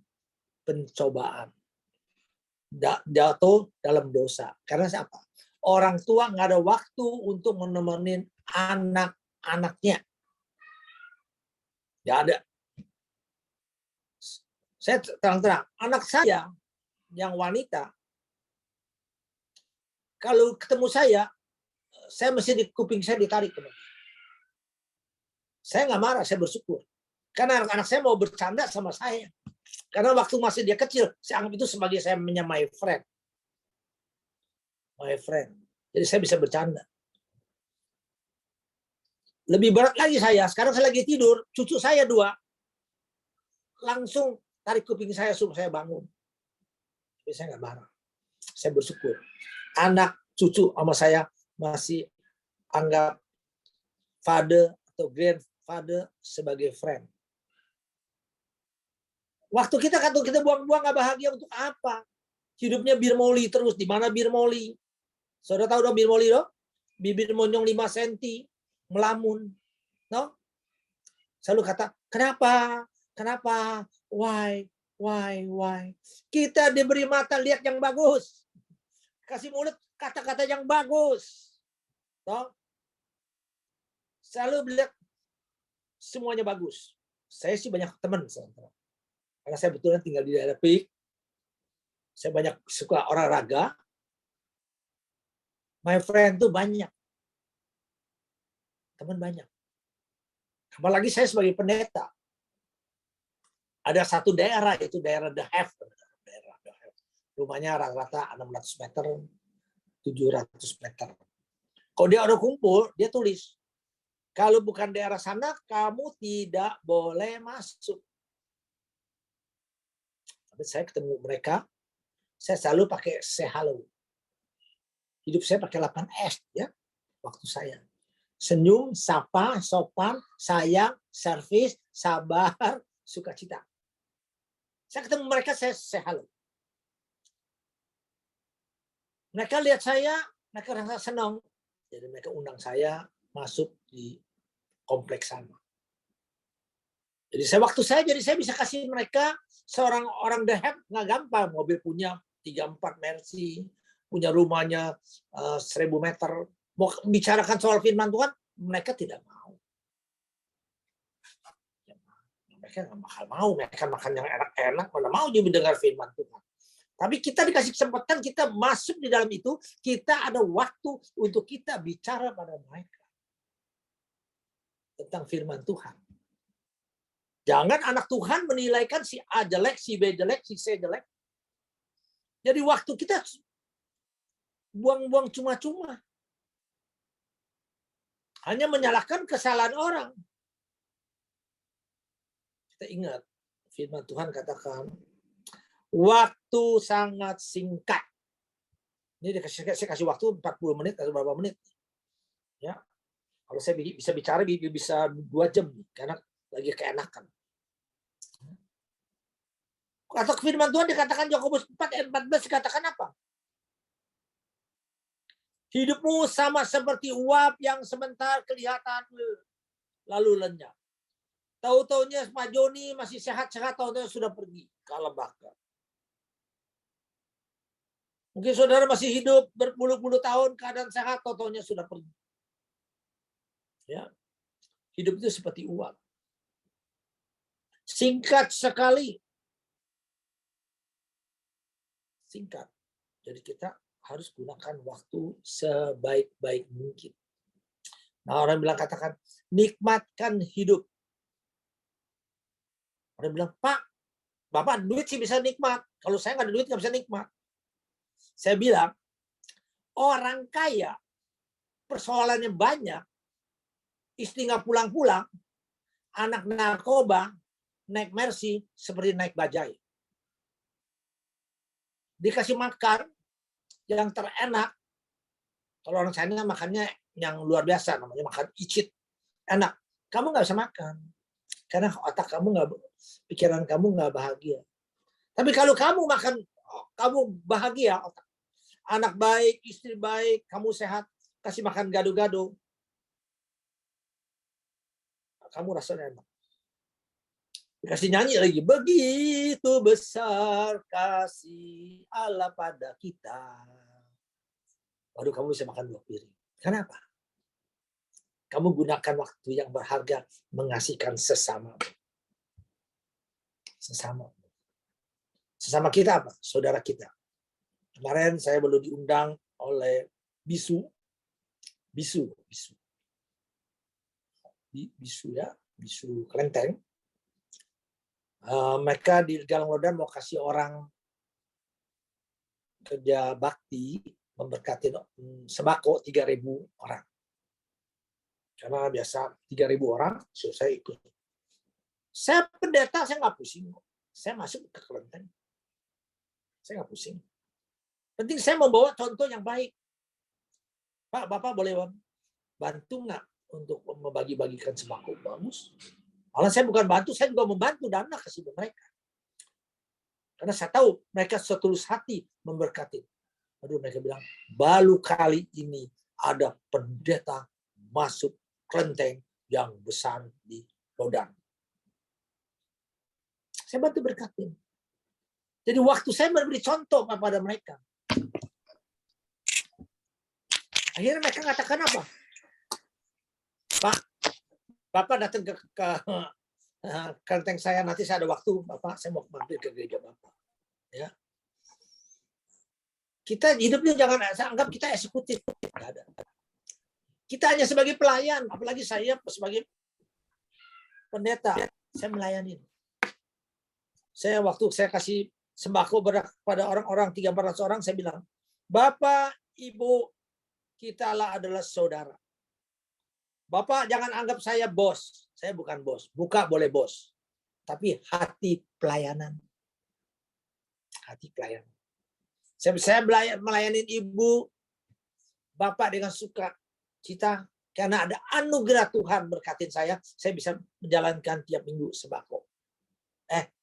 pencobaan. Jatuh dalam dosa. Karena siapa? Orang tua nggak ada waktu untuk menemenin anak-anaknya. Nggak ada. Saya terang-terang, anak saya yang wanita, kalau ketemu saya mesti di kuping saya ditarik. Saya nggak marah, saya bersyukur. Karena anak-anak saya mau bercanda sama saya. Karena waktu masih dia kecil, saya anggap itu sebagai saya my friend. My friend. Jadi saya bisa bercanda. Lebih berat lagi saya, sekarang saya lagi tidur, cucu saya 2, langsung tarik kuping saya supaya saya bangun. Tapi saya nggak marah. Saya bersyukur. Anak cucu sama saya masih anggap father atau grandfather sebagai friend. Waktu kita buang-buang nggak bahagia untuk apa? Hidupnya bir moli terus. Di mana bir moli? Saudara tahu dong bir moli dong? Bibir monyong 5 cm, melamun. No? Selalu kata, kenapa? Kenapa? Why? Kita diberi mata lihat yang bagus. Kasih mulut kata-kata yang bagus. No? Selalu lihat semuanya bagus. Saya sih banyak teman. Karena saya betulnya tinggal di daerah Pik. Saya banyak suka olahraga. My friend tuh banyak. Teman banyak. Apalagi saya sebagai pendeta. Ada satu daerah, itu daerah The Have. Rumahnya rata-rata 600 meter, 700 meter. Kalau dia udah kumpul, dia tulis. Kalau bukan daerah sana, kamu tidak boleh masuk. Tapi saya ketemu mereka, saya selalu pakai say hello. Hidup saya pakai 8S ya, waktu saya. Senyum, sapa, sopan, sayang, servis, sabar, sukacita. Saya ketemu mereka, saya say hello. Mereka lihat saya, mereka rasa senang. Jadi mereka undang saya masuk di kompleks sana. Jadi saya bisa kasih mereka seorang orang The Have nggak gampang. Mobil punya 3-4 Mercy, punya rumahnya 1000 meter. Mau bicarakan soal firman Tuhan, mereka tidak mau. Mereka nggak bakal mau. Mereka makan yang enak-enak, mana mau juga dengar firman Tuhan. Tapi kita dikasih kesempatan, kita masuk di dalam itu, kita ada waktu untuk kita bicara pada mereka tentang firman Tuhan. Jangan anak Tuhan menilaikan si A jelek, si B jelek, si C jelek. Jadi waktu kita buang-buang cuma-cuma. Hanya menyalahkan kesalahan orang. Kita ingat, firman Tuhan katakan, waktu sangat singkat. Ini saya kasih waktu 40 menit atau berapa menit. Ya. Kalau saya bisa bicara bisa 2 jam karena lagi keenakan. Atau firman Tuhan dikatakan Yakobus 4 ayat 14 dikatakan apa? Hidupmu sama seperti uap yang sebentar kelihatan lalu lenyap. Tahu-taunya Pak Joni masih sehat-sehat, tahu-taunya sudah pergi ke alam baka. Mungkin saudara masih hidup berpuluh-puluh tahun keadaan sehat, tahu-taunya sudah pergi. Ya. Hidup itu seperti uap. Singkat sekali. Singkat. Jadi kita harus gunakan waktu sebaik-baik mungkin. Nah, orang bilang katakan, nikmatkan hidup. Orang bilang, Pak, Bapak duit sih bisa nikmat. Kalau saya nggak ada duit nggak bisa nikmat. Saya bilang, orang kaya, persoalannya banyak, istri nggak pulang-pulang, anak narkoba, naik Mercy, seperti naik bajai. Dikasih makan yang terenak, kalau orang China makannya yang luar biasa, namanya makan icit, enak. Kamu nggak bisa makan, karena otak kamu nggak, pikiran kamu nggak bahagia. Tapi kalau kamu makan, kamu bahagia, anak baik, istri baik, kamu sehat, kasih makan gado-gado, kamu rasanya enak. Dikasih nyanyi lagi. Begitu besar kasih Allah pada kita. Baru kamu bisa makan 2 piring. Kenapa? Kamu gunakan waktu yang berharga mengasihkan sesama. Sesama kita apa? Saudara kita. Kemarin saya baru diundang oleh bisu ya, bisu kelenteng. Mereka di Galang Lodan mau kasih orang kerja bakti memberkati sembako 3.000 orang. Karena biasa 3.000 orang, so saya ikut. Saya pendeta, saya nggak pusing. Saya masuk ke kelenteng. Saya nggak pusing. Penting saya membawa contoh yang baik. Pak, Bapak boleh bantu nggak untuk membagi-bagikan sembako? Bagus. Malah saya bukan bantu, saya juga membantu dana kasih ke mereka. Karena saya tahu mereka setulus hati memberkati. Aduh, mereka bilang, baru kali ini ada pendeta masuk kelenteng yang besar di Lodan. Saya bantu berkatin. Jadi waktu saya memberi contoh kepada mereka. Akhirnya mereka katakan apa? Pak, Bapak datang ke kelenteng saya, nanti saya ada waktu, Bapak, saya mau mampir ke gereja Bapak. Ya. Kita hidupnya jangan anggap kita eksekutif. Tidak ada. Kita hanya sebagai pelayan, apalagi saya sebagai pendeta, saya melayani. Waktu saya kasih sembako pada orang-orang 300-400 orang, saya bilang, Bapak, Ibu, kita adalah saudara. Bapak jangan anggap saya bos. Saya bukan bos. Buka boleh bos. Tapi hati pelayanan. Hati pelayanan. Saya melayani ibu, Bapak dengan suka cita. Karena ada anugerah Tuhan berkatin saya bisa menjalankan tiap minggu sembako.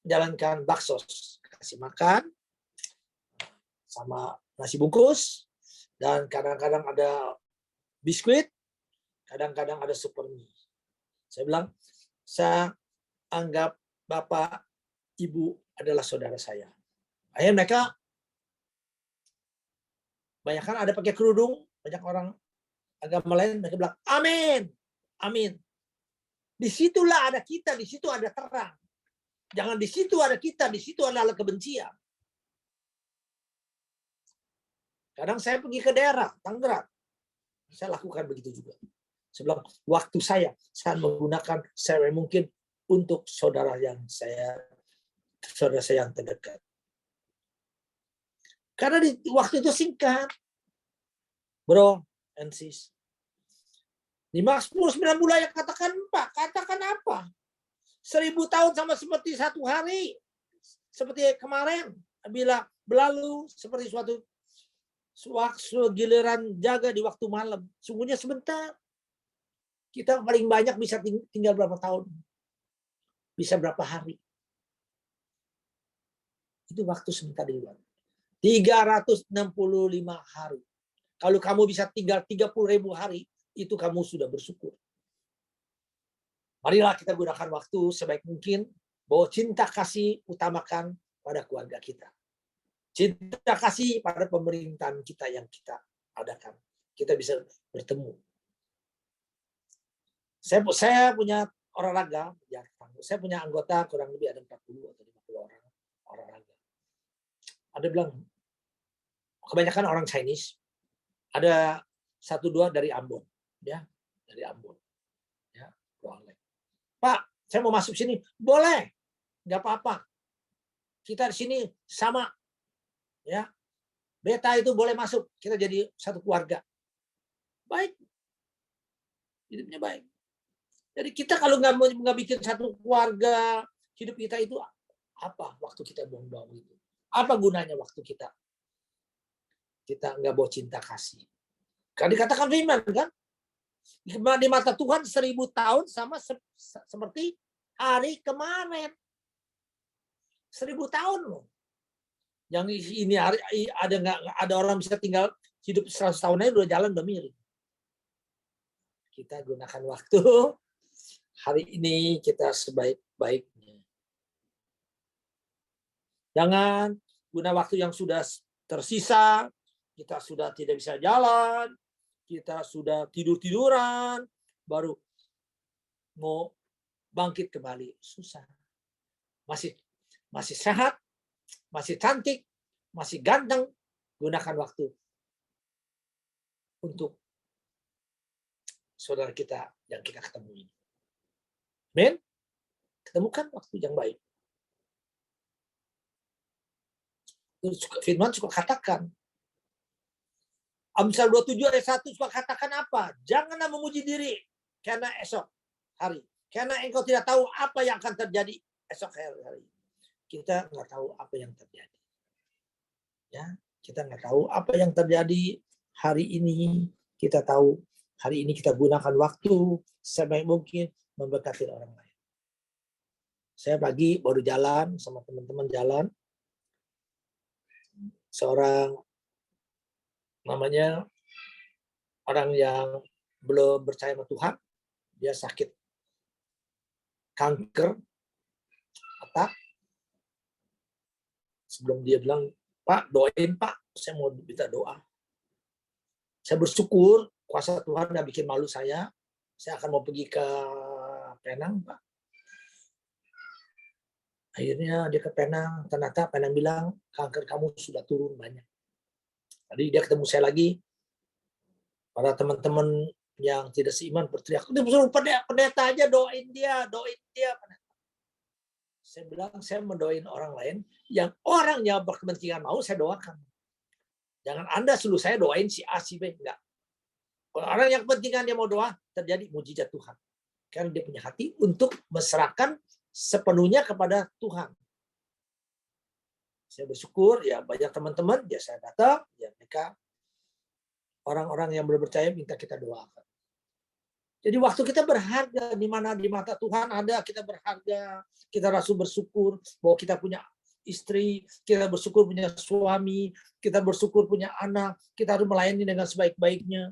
Menjalankan baksos. Kasih makan. Sama nasi bungkus. Dan kadang-kadang ada biskuit, kadang-kadang ada supermi. Saya bilang, saya anggap Bapak, Ibu adalah saudara saya. Akhirnya mereka, banyak kan ada pakai kerudung, banyak orang agama lain, mereka bilang, amin, amin. Disitulah ada kita, di situ ada terang. Jangan di situ ada kita, di situ adalah kebencian. Kadang saya pergi ke daerah, Tangerang. Saya lakukan begitu juga. Saya bilang, waktu saya menggunakan saya mungkin untuk saudara saya yang terdekat. Karena di waktu itu singkat. Bro and sis. 5, 10, 9 bulan yang katakan Pak, katakan apa? 1000 tahun sama seperti 1 hari. Seperti kemarin. Bila berlalu seperti suatu giliran jaga di waktu malam. Sungguhnya sebentar. Kita paling banyak bisa tinggal berapa tahun. Bisa berapa hari. Itu waktu sebentar di luar. 365 hari. Kalau kamu bisa tinggal 30.000 hari, itu kamu sudah bersyukur. Marilah kita gunakan waktu sebaik mungkin. Bahwa cinta kasih utamakan pada keluarga kita. Cinta kasih pada pemerintahan kita yang kita adakan. Kita bisa bertemu. Saya punya olahraga. Saya punya anggota kurang lebih ada 40 atau 50 orang olahraga. Ada bilang, kebanyakan orang Chinese. Ada 1-2 dari Ambon. Ya, dari Ambon. Ya, Pak, saya mau masuk sini. Boleh. Nggak apa-apa. Kita di sini sama. Ya, beta itu boleh masuk, kita jadi satu keluarga. Baik, hidupnya baik. Jadi kita kalau nggak bikin satu keluarga, hidup kita itu apa? Waktu kita buang-buang itu, apa gunanya waktu kita nggak bawa cinta kasih? Kan dikatakan firman kan, di mata Tuhan 1000 tahun sama seperti hari kemarin. 1000 tahun loh. Yang ini ada orang bisa tinggal hidup 100 tahun aja udah jalan udah miring. Kita gunakan waktu hari ini kita sebaik-baiknya. Jangan guna waktu yang sudah tersisa, kita sudah tidak bisa jalan, kita sudah tidur-tiduran, baru mau bangkit kembali. Susah. Masih sehat, masih cantik, masih ganteng, gunakan waktu untuk saudara kita yang kita ketemu ini. Amin. Ketemukan waktu yang baik. Firman suka katakan, Amsal 27 ayat 1 suka katakan apa? Janganlah memuji diri karena esok hari. Karena engkau tidak tahu apa yang akan terjadi esok hari. Kita nggak tahu apa yang terjadi. Ya, kita nggak tahu apa yang terjadi hari ini. Kita tahu hari ini kita gunakan waktu sebaik mungkin memberkati orang lain. Saya pagi baru jalan sama teman-teman jalan. Seorang namanya orang yang belum percaya sama Tuhan, dia sakit kanker otak. Sebelum dia bilang, Pak, doain Pak, saya mau minta doa. Saya bersyukur kuasa Tuhan udah bikin malu saya akan mau pergi ke Penang, Pak. Akhirnya dia ke Penang, ternyata Penang bilang kanker kamu sudah turun banyak. Tadi dia ketemu saya lagi, para teman-teman yang tidak seiman berteriak, udah pendeta aja doain dia. Saya bilang saya mendoain orang lain, yang orangnya berkepentingan mau saya doakan. Jangan Anda suruh saya doain si A, si B, enggak. Orang yang kepentingan dia mau doa, terjadi mujizat Tuhan. Karena dia punya hati untuk meserahkan sepenuhnya kepada Tuhan. Saya bersyukur ya banyak teman-teman, ya saya datang, ya mereka orang-orang yang belum percaya minta kita doakan. Jadi waktu kita berharga di mana di mata Tuhan ada, kita berharga, kita rasa bersyukur bahwa kita punya istri, kita bersyukur punya suami, kita bersyukur punya anak, kita harus melayani dengan sebaik-baiknya.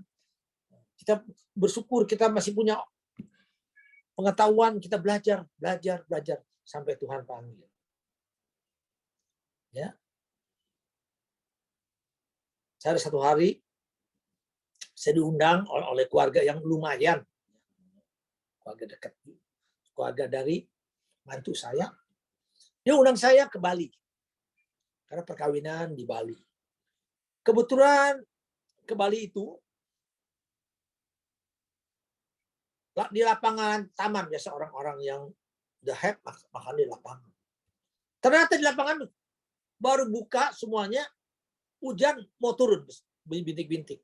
Kita bersyukur kita masih punya pengetahuan, kita belajar sampai Tuhan panggil. Ya. Saya ada satu hari saya diundang oleh keluarga yang lumayan, keluarga dekat, keluarga dari mantu saya. Dia undang saya ke Bali karena perkawinan di Bali. Kebetulan ke Bali itu di lapangan taman, biasa orang-orang yang udah makan di lapangan. Ternyata di lapangan baru buka semuanya, hujan mau turun, bintik-bintik.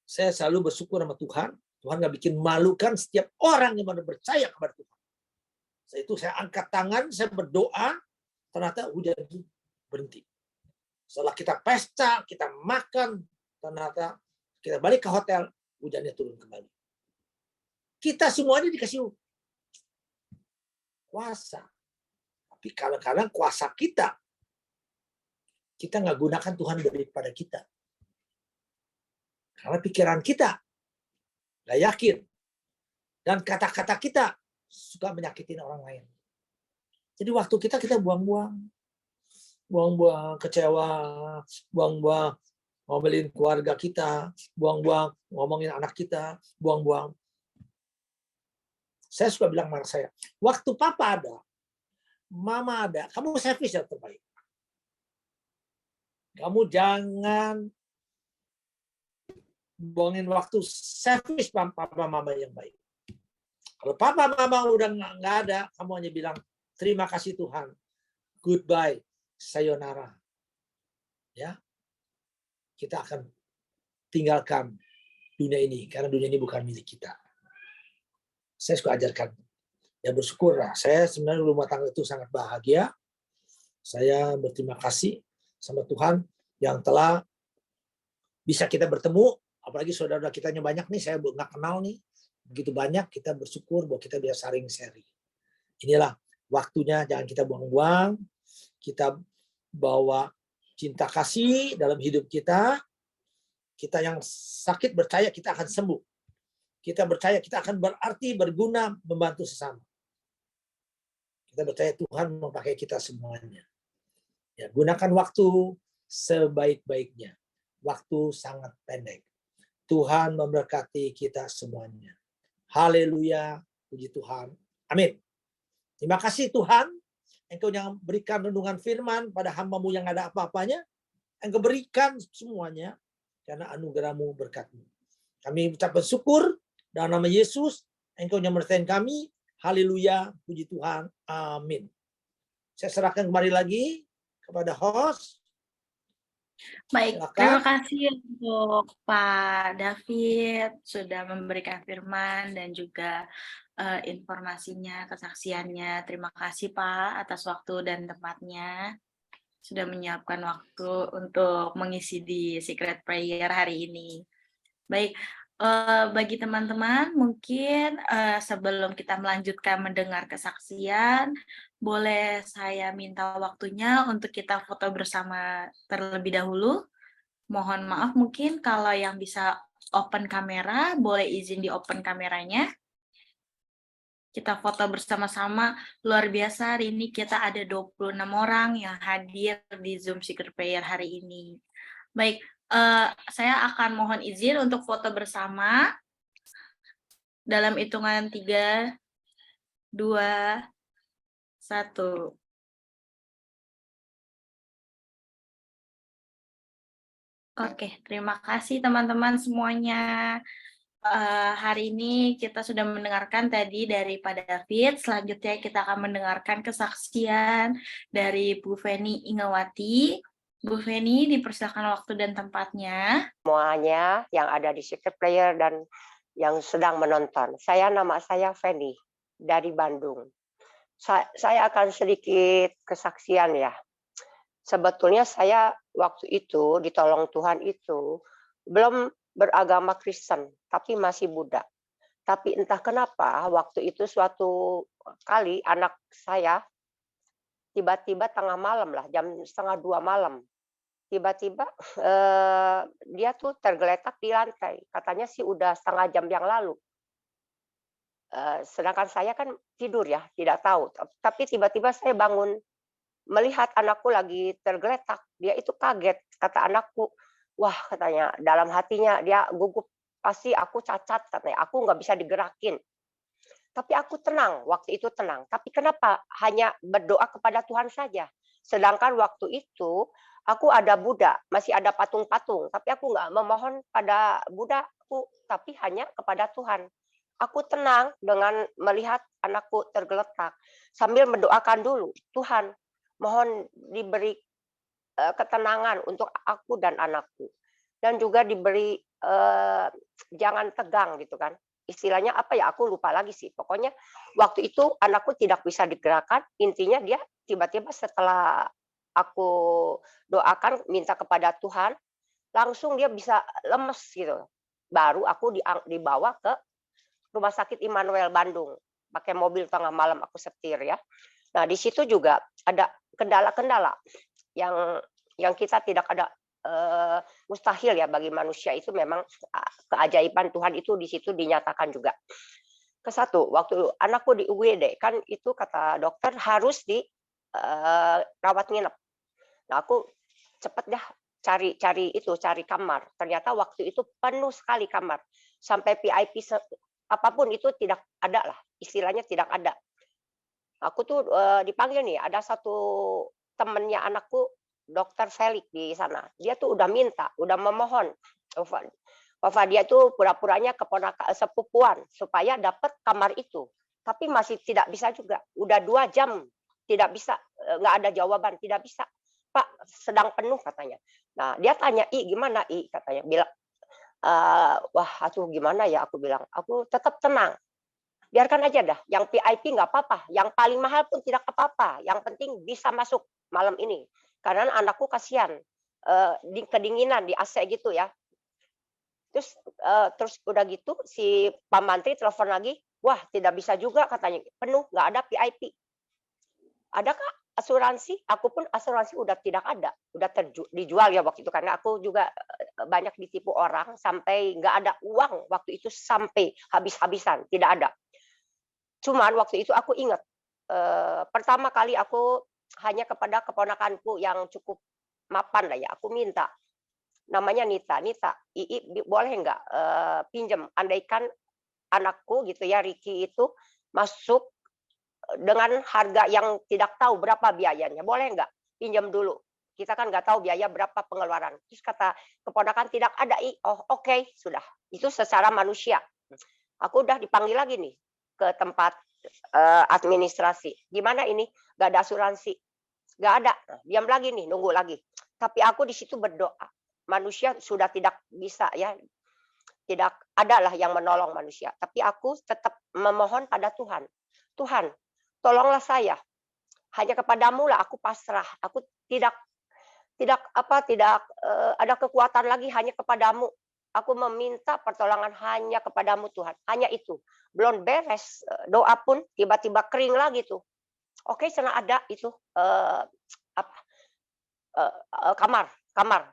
Saya selalu bersyukur sama Tuhan. Tuhan nggak bikin malukan setiap orang yang mau percaya kepada Tuhan. Saya angkat tangan, saya berdoa, ternyata hujan itu berhenti. Setelah kita pesta, kita makan, ternyata kita balik ke hotel, hujannya turun kembali. Kita semuanya dikasih kuasa. Tapi kadang-kadang kuasa kita nggak gunakan Tuhan daripada kita. Karena pikiran kita nggak yakin. Dan kata-kata kita suka menyakitin orang lain. Jadi waktu kita buang-buang kecewa, buang-buang ngomelin keluarga kita, buang-buang ngomongin anak kita, buang-buang. Saya suka bilang sama anak saya, waktu papa ada, mama ada, kamu servis yang terbaik. Kamu jangan buangin waktu servis papa mama yang baik. Kalau papa mama udah nggak ada, kamu hanya bilang terima kasih Tuhan, goodbye, sayonara. Ya, kita akan tinggalkan dunia ini karena dunia ini bukan milik kita. Saya suka ajarkan, ya bersyukurlah. Saya sebenarnya rumah tangga itu sangat bahagia. Saya berterima kasih sama Tuhan yang telah bisa kita bertemu. Apalagi saudara kitanya banyak nih, saya nggak kenal nih. Begitu banyak, kita bersyukur bahwa kita bisa saling sharing. Inilah waktunya, jangan kita buang-buang. Kita bawa cinta kasih dalam hidup kita. Kita yang sakit percaya kita akan sembuh. Kita percaya kita akan berarti, berguna, membantu sesama. Kita percaya Tuhan memakai kita semuanya. Ya, gunakan waktu sebaik-baiknya. Waktu sangat pendek. Tuhan memberkati kita semuanya. Haleluya, puji Tuhan. Amin. Terima kasih Tuhan, Engkau yang berikan renungan firman pada hamba-Mu yang ada apa-apanya. Engkau berikan semuanya karena anugerah-Mu, berkat-Mu. Kami ucapkan syukur dalam nama Yesus. Engkau yang menyertai kami. Haleluya, puji Tuhan. Amin. Saya serahkan kembali lagi kepada host. Baik, Silakan. terima kasih untuk Pak David sudah memberikan firman dan juga informasinya, kesaksiannya. Terima kasih Pak atas waktu dan tempatnya. Sudah menyiapkan waktu untuk mengisi di Secret Prayer hari ini. Baik, bagi teman-teman mungkin sebelum kita melanjutkan mendengar kesaksian, boleh saya minta waktunya untuk kita foto bersama terlebih dahulu. Mohon maaf mungkin kalau yang bisa open kamera, boleh izin di open kameranya. Kita foto bersama-sama. Luar biasa hari ini kita ada 26 orang yang hadir di Zoom Secret Prayer hari ini. Baik, saya akan mohon izin untuk foto bersama dalam hitungan 3, 2, 1. Oke, terima kasih teman-teman semuanya. Hari ini kita sudah mendengarkan tadi dari Pak David. Selanjutnya kita akan mendengarkan kesaksian dari Bu Feni Ingawati. Bu Feni, dipersilakan waktu dan tempatnya. Semuanya yang ada di Secret Prayer dan yang sedang menonton. Nama saya Feni dari Bandung. Saya akan sedikit kesaksian ya. Sebetulnya saya waktu itu ditolong Tuhan itu belum beragama Kristen, tapi masih Buddha. Tapi entah kenapa waktu itu suatu kali anak saya tiba-tiba tengah malam lah, jam 1:30 malam. Tiba-tiba dia tuh tergeletak di lantai. Katanya sih udah setengah jam yang lalu. Sedangkan saya kan tidur ya, tidak tahu. Tapi tiba-tiba saya bangun melihat anakku lagi tergeletak. Dia itu kaget. Kata anakku, wah katanya dalam hatinya dia gugup. Pasti aku cacat katanya. Aku nggak bisa digerakin. Tapi aku tenang. Waktu itu tenang. Tapi kenapa hanya berdoa kepada Tuhan saja? Sedangkan waktu itu aku ada Buddha. Masih ada patung-patung. Tapi aku nggak memohon pada Buddha. Tapi hanya kepada Tuhan. Aku tenang dengan melihat anakku tergeletak. Sambil mendoakan dulu. Tuhan, mohon diberi ketenangan untuk aku dan anakku. Dan juga diberi jangan tegang gitu kan. Istilahnya apa ya, aku lupa lagi sih. Pokoknya waktu itu anakku tidak bisa digerakkan. Intinya dia tiba-tiba setelah aku doakan minta kepada Tuhan, langsung dia bisa lemes gitu. Baru aku dibawa ke Rumah Sakit Immanuel Bandung. Pakai mobil tengah malam aku setir ya. Nah, di situ juga ada kendala-kendala yang kita tidak ada mustahil ya bagi manusia. Itu memang keajaiban Tuhan itu di situ dinyatakan juga. Kesatu, waktu anakku di UGD kan itu kata dokter harus di rawat nginep. Nah, aku cepet dah cari kamar. Ternyata waktu itu penuh sekali kamar. Sampai VIP apapun itu tidak ada lah. Istilahnya tidak ada. Aku tuh dipanggil nih, ada satu temennya anakku, Dokter Felix di sana. Dia tuh udah minta, udah memohon. Bahwa dia tuh pura-puranya keponakan sepupuan supaya dapat kamar itu. Tapi masih tidak bisa juga. Udah 2 jam tidak bisa, nggak ada jawaban, tidak bisa. Pak, sedang penuh katanya. Nah, dia tanya, gimana katanya. Bilang, wah, atuh gimana ya, aku bilang. Aku tetap tenang. Biarkan aja dah, yang VIP nggak apa-apa, yang paling mahal pun tidak apa-apa, yang penting bisa masuk malam ini. Karena anakku kasihan, kedinginan di AC gitu ya. Terus udah gitu si Pak Mantri telepon lagi, wah tidak bisa juga katanya, penuh, nggak ada VIP. Adakah asuransi? Aku pun asuransi udah tidak ada, udah dijual ya waktu itu, karena aku juga banyak ditipu orang sampai nggak ada uang waktu itu, sampai habis-habisan, tidak ada. Cuman waktu itu aku ingat, pertama kali aku hanya kepada keponakanku yang cukup mapan lah ya, aku minta. Namanya Nita, "Nita, boleh nggak, pinjem? Andaikan anakku," gitu ya, Ricky itu masuk dengan harga yang tidak tahu berapa biayanya, boleh nggak pinjam dulu? Kita kan nggak tahu biaya berapa pengeluaran. Terus kata keponakan, "Tidak ada." Oh, oke, sudah. Itu secara manusia. Aku udah dipanggil lagi nih ke tempat administrasi. Gimana ini? Nggak ada asuransi. Nggak ada. Nah, diam lagi nih, nunggu lagi. Tapi aku di situ berdoa. Manusia sudah tidak bisa ya, tidak ada lah yang menolong manusia. Tapi aku tetap memohon pada Tuhan. Tuhan, tolonglah saya. Hanya kepadamu lah aku pasrah. Aku tidak ada kekuatan lagi, hanya kepadamu. Aku meminta pertolongan hanya kepadamu Tuhan. Hanya itu. Belum beres doa pun tiba-tiba kering lagi tuh. Oke, sana ada itu kamar.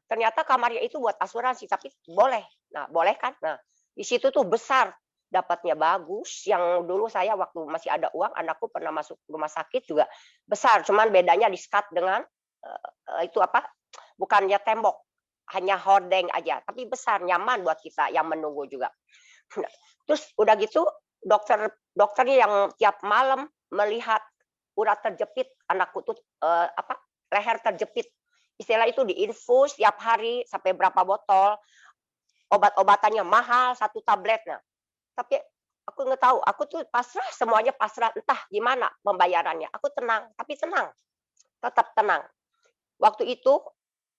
Ternyata kamarnya itu buat asuransi, tapi boleh. Nah, boleh kan? Nah, di situ tuh besar, dapatnya bagus. Yang dulu saya waktu masih ada uang, anakku pernah masuk rumah sakit juga besar. Cuman bedanya di-skat dengan itu bukannya tembok, hanya hordeng aja, tapi besar, nyaman buat kita yang menunggu juga. Terus udah gitu dokternya yang tiap malam melihat urat terjepit anakku tuh leher terjepit. Istilah itu diinfus tiap hari sampai berapa botol. Obat-obatannya mahal, 1 tabletnya. Tapi aku nggak tahu, aku tuh pasrah, semuanya pasrah, entah gimana pembayarannya. Aku tenang, tapi tenang. Tetap tenang. Waktu itu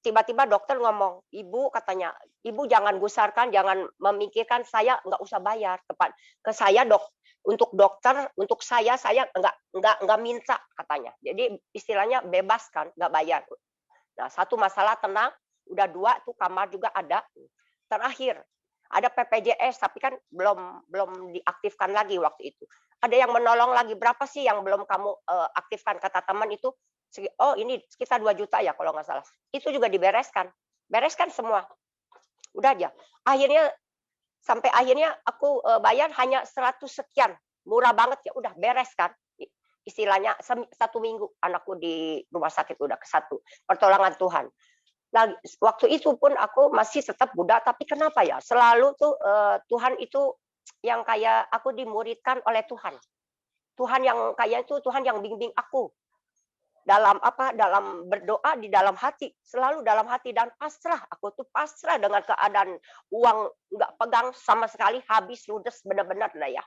tiba-tiba dokter ngomong, "Ibu," katanya, "ibu jangan gusarkan, jangan memikirkan, saya nggak usah bayar ke saya untuk dokter, untuk saya nggak minta," katanya. Jadi istilahnya bebas kan, nggak bayar. Nah, 1 masalah tenang, udah 2 tuh kamar juga ada. Terakhir ada PPJS tapi kan belum diaktifkan lagi waktu itu. Ada yang menolong lagi, "Berapa sih yang belum kamu aktifkan?" Kata teman itu. Oh, ini sekitar 2 juta ya kalau nggak salah. Itu juga dibereskan. Bereskan semua. Udah aja. Sampai akhirnya aku bayar hanya 100 sekian. Murah banget ya, udah beres kan. Istilahnya 1 minggu anakku di rumah sakit udah ke 1. Pertolongan Tuhan. Nah, waktu itu pun aku masih tetap Buddha, tapi kenapa ya? Selalu tuh Tuhan itu yang kayak aku dimuridkan oleh Tuhan. Tuhan yang kayak itu Tuhan yang bimbing aku. Dalam berdoa di dalam hati, selalu dalam hati dan pasrah. Aku tuh pasrah dengan keadaan uang nggak pegang sama sekali, habis ludes benar-benar lah ya.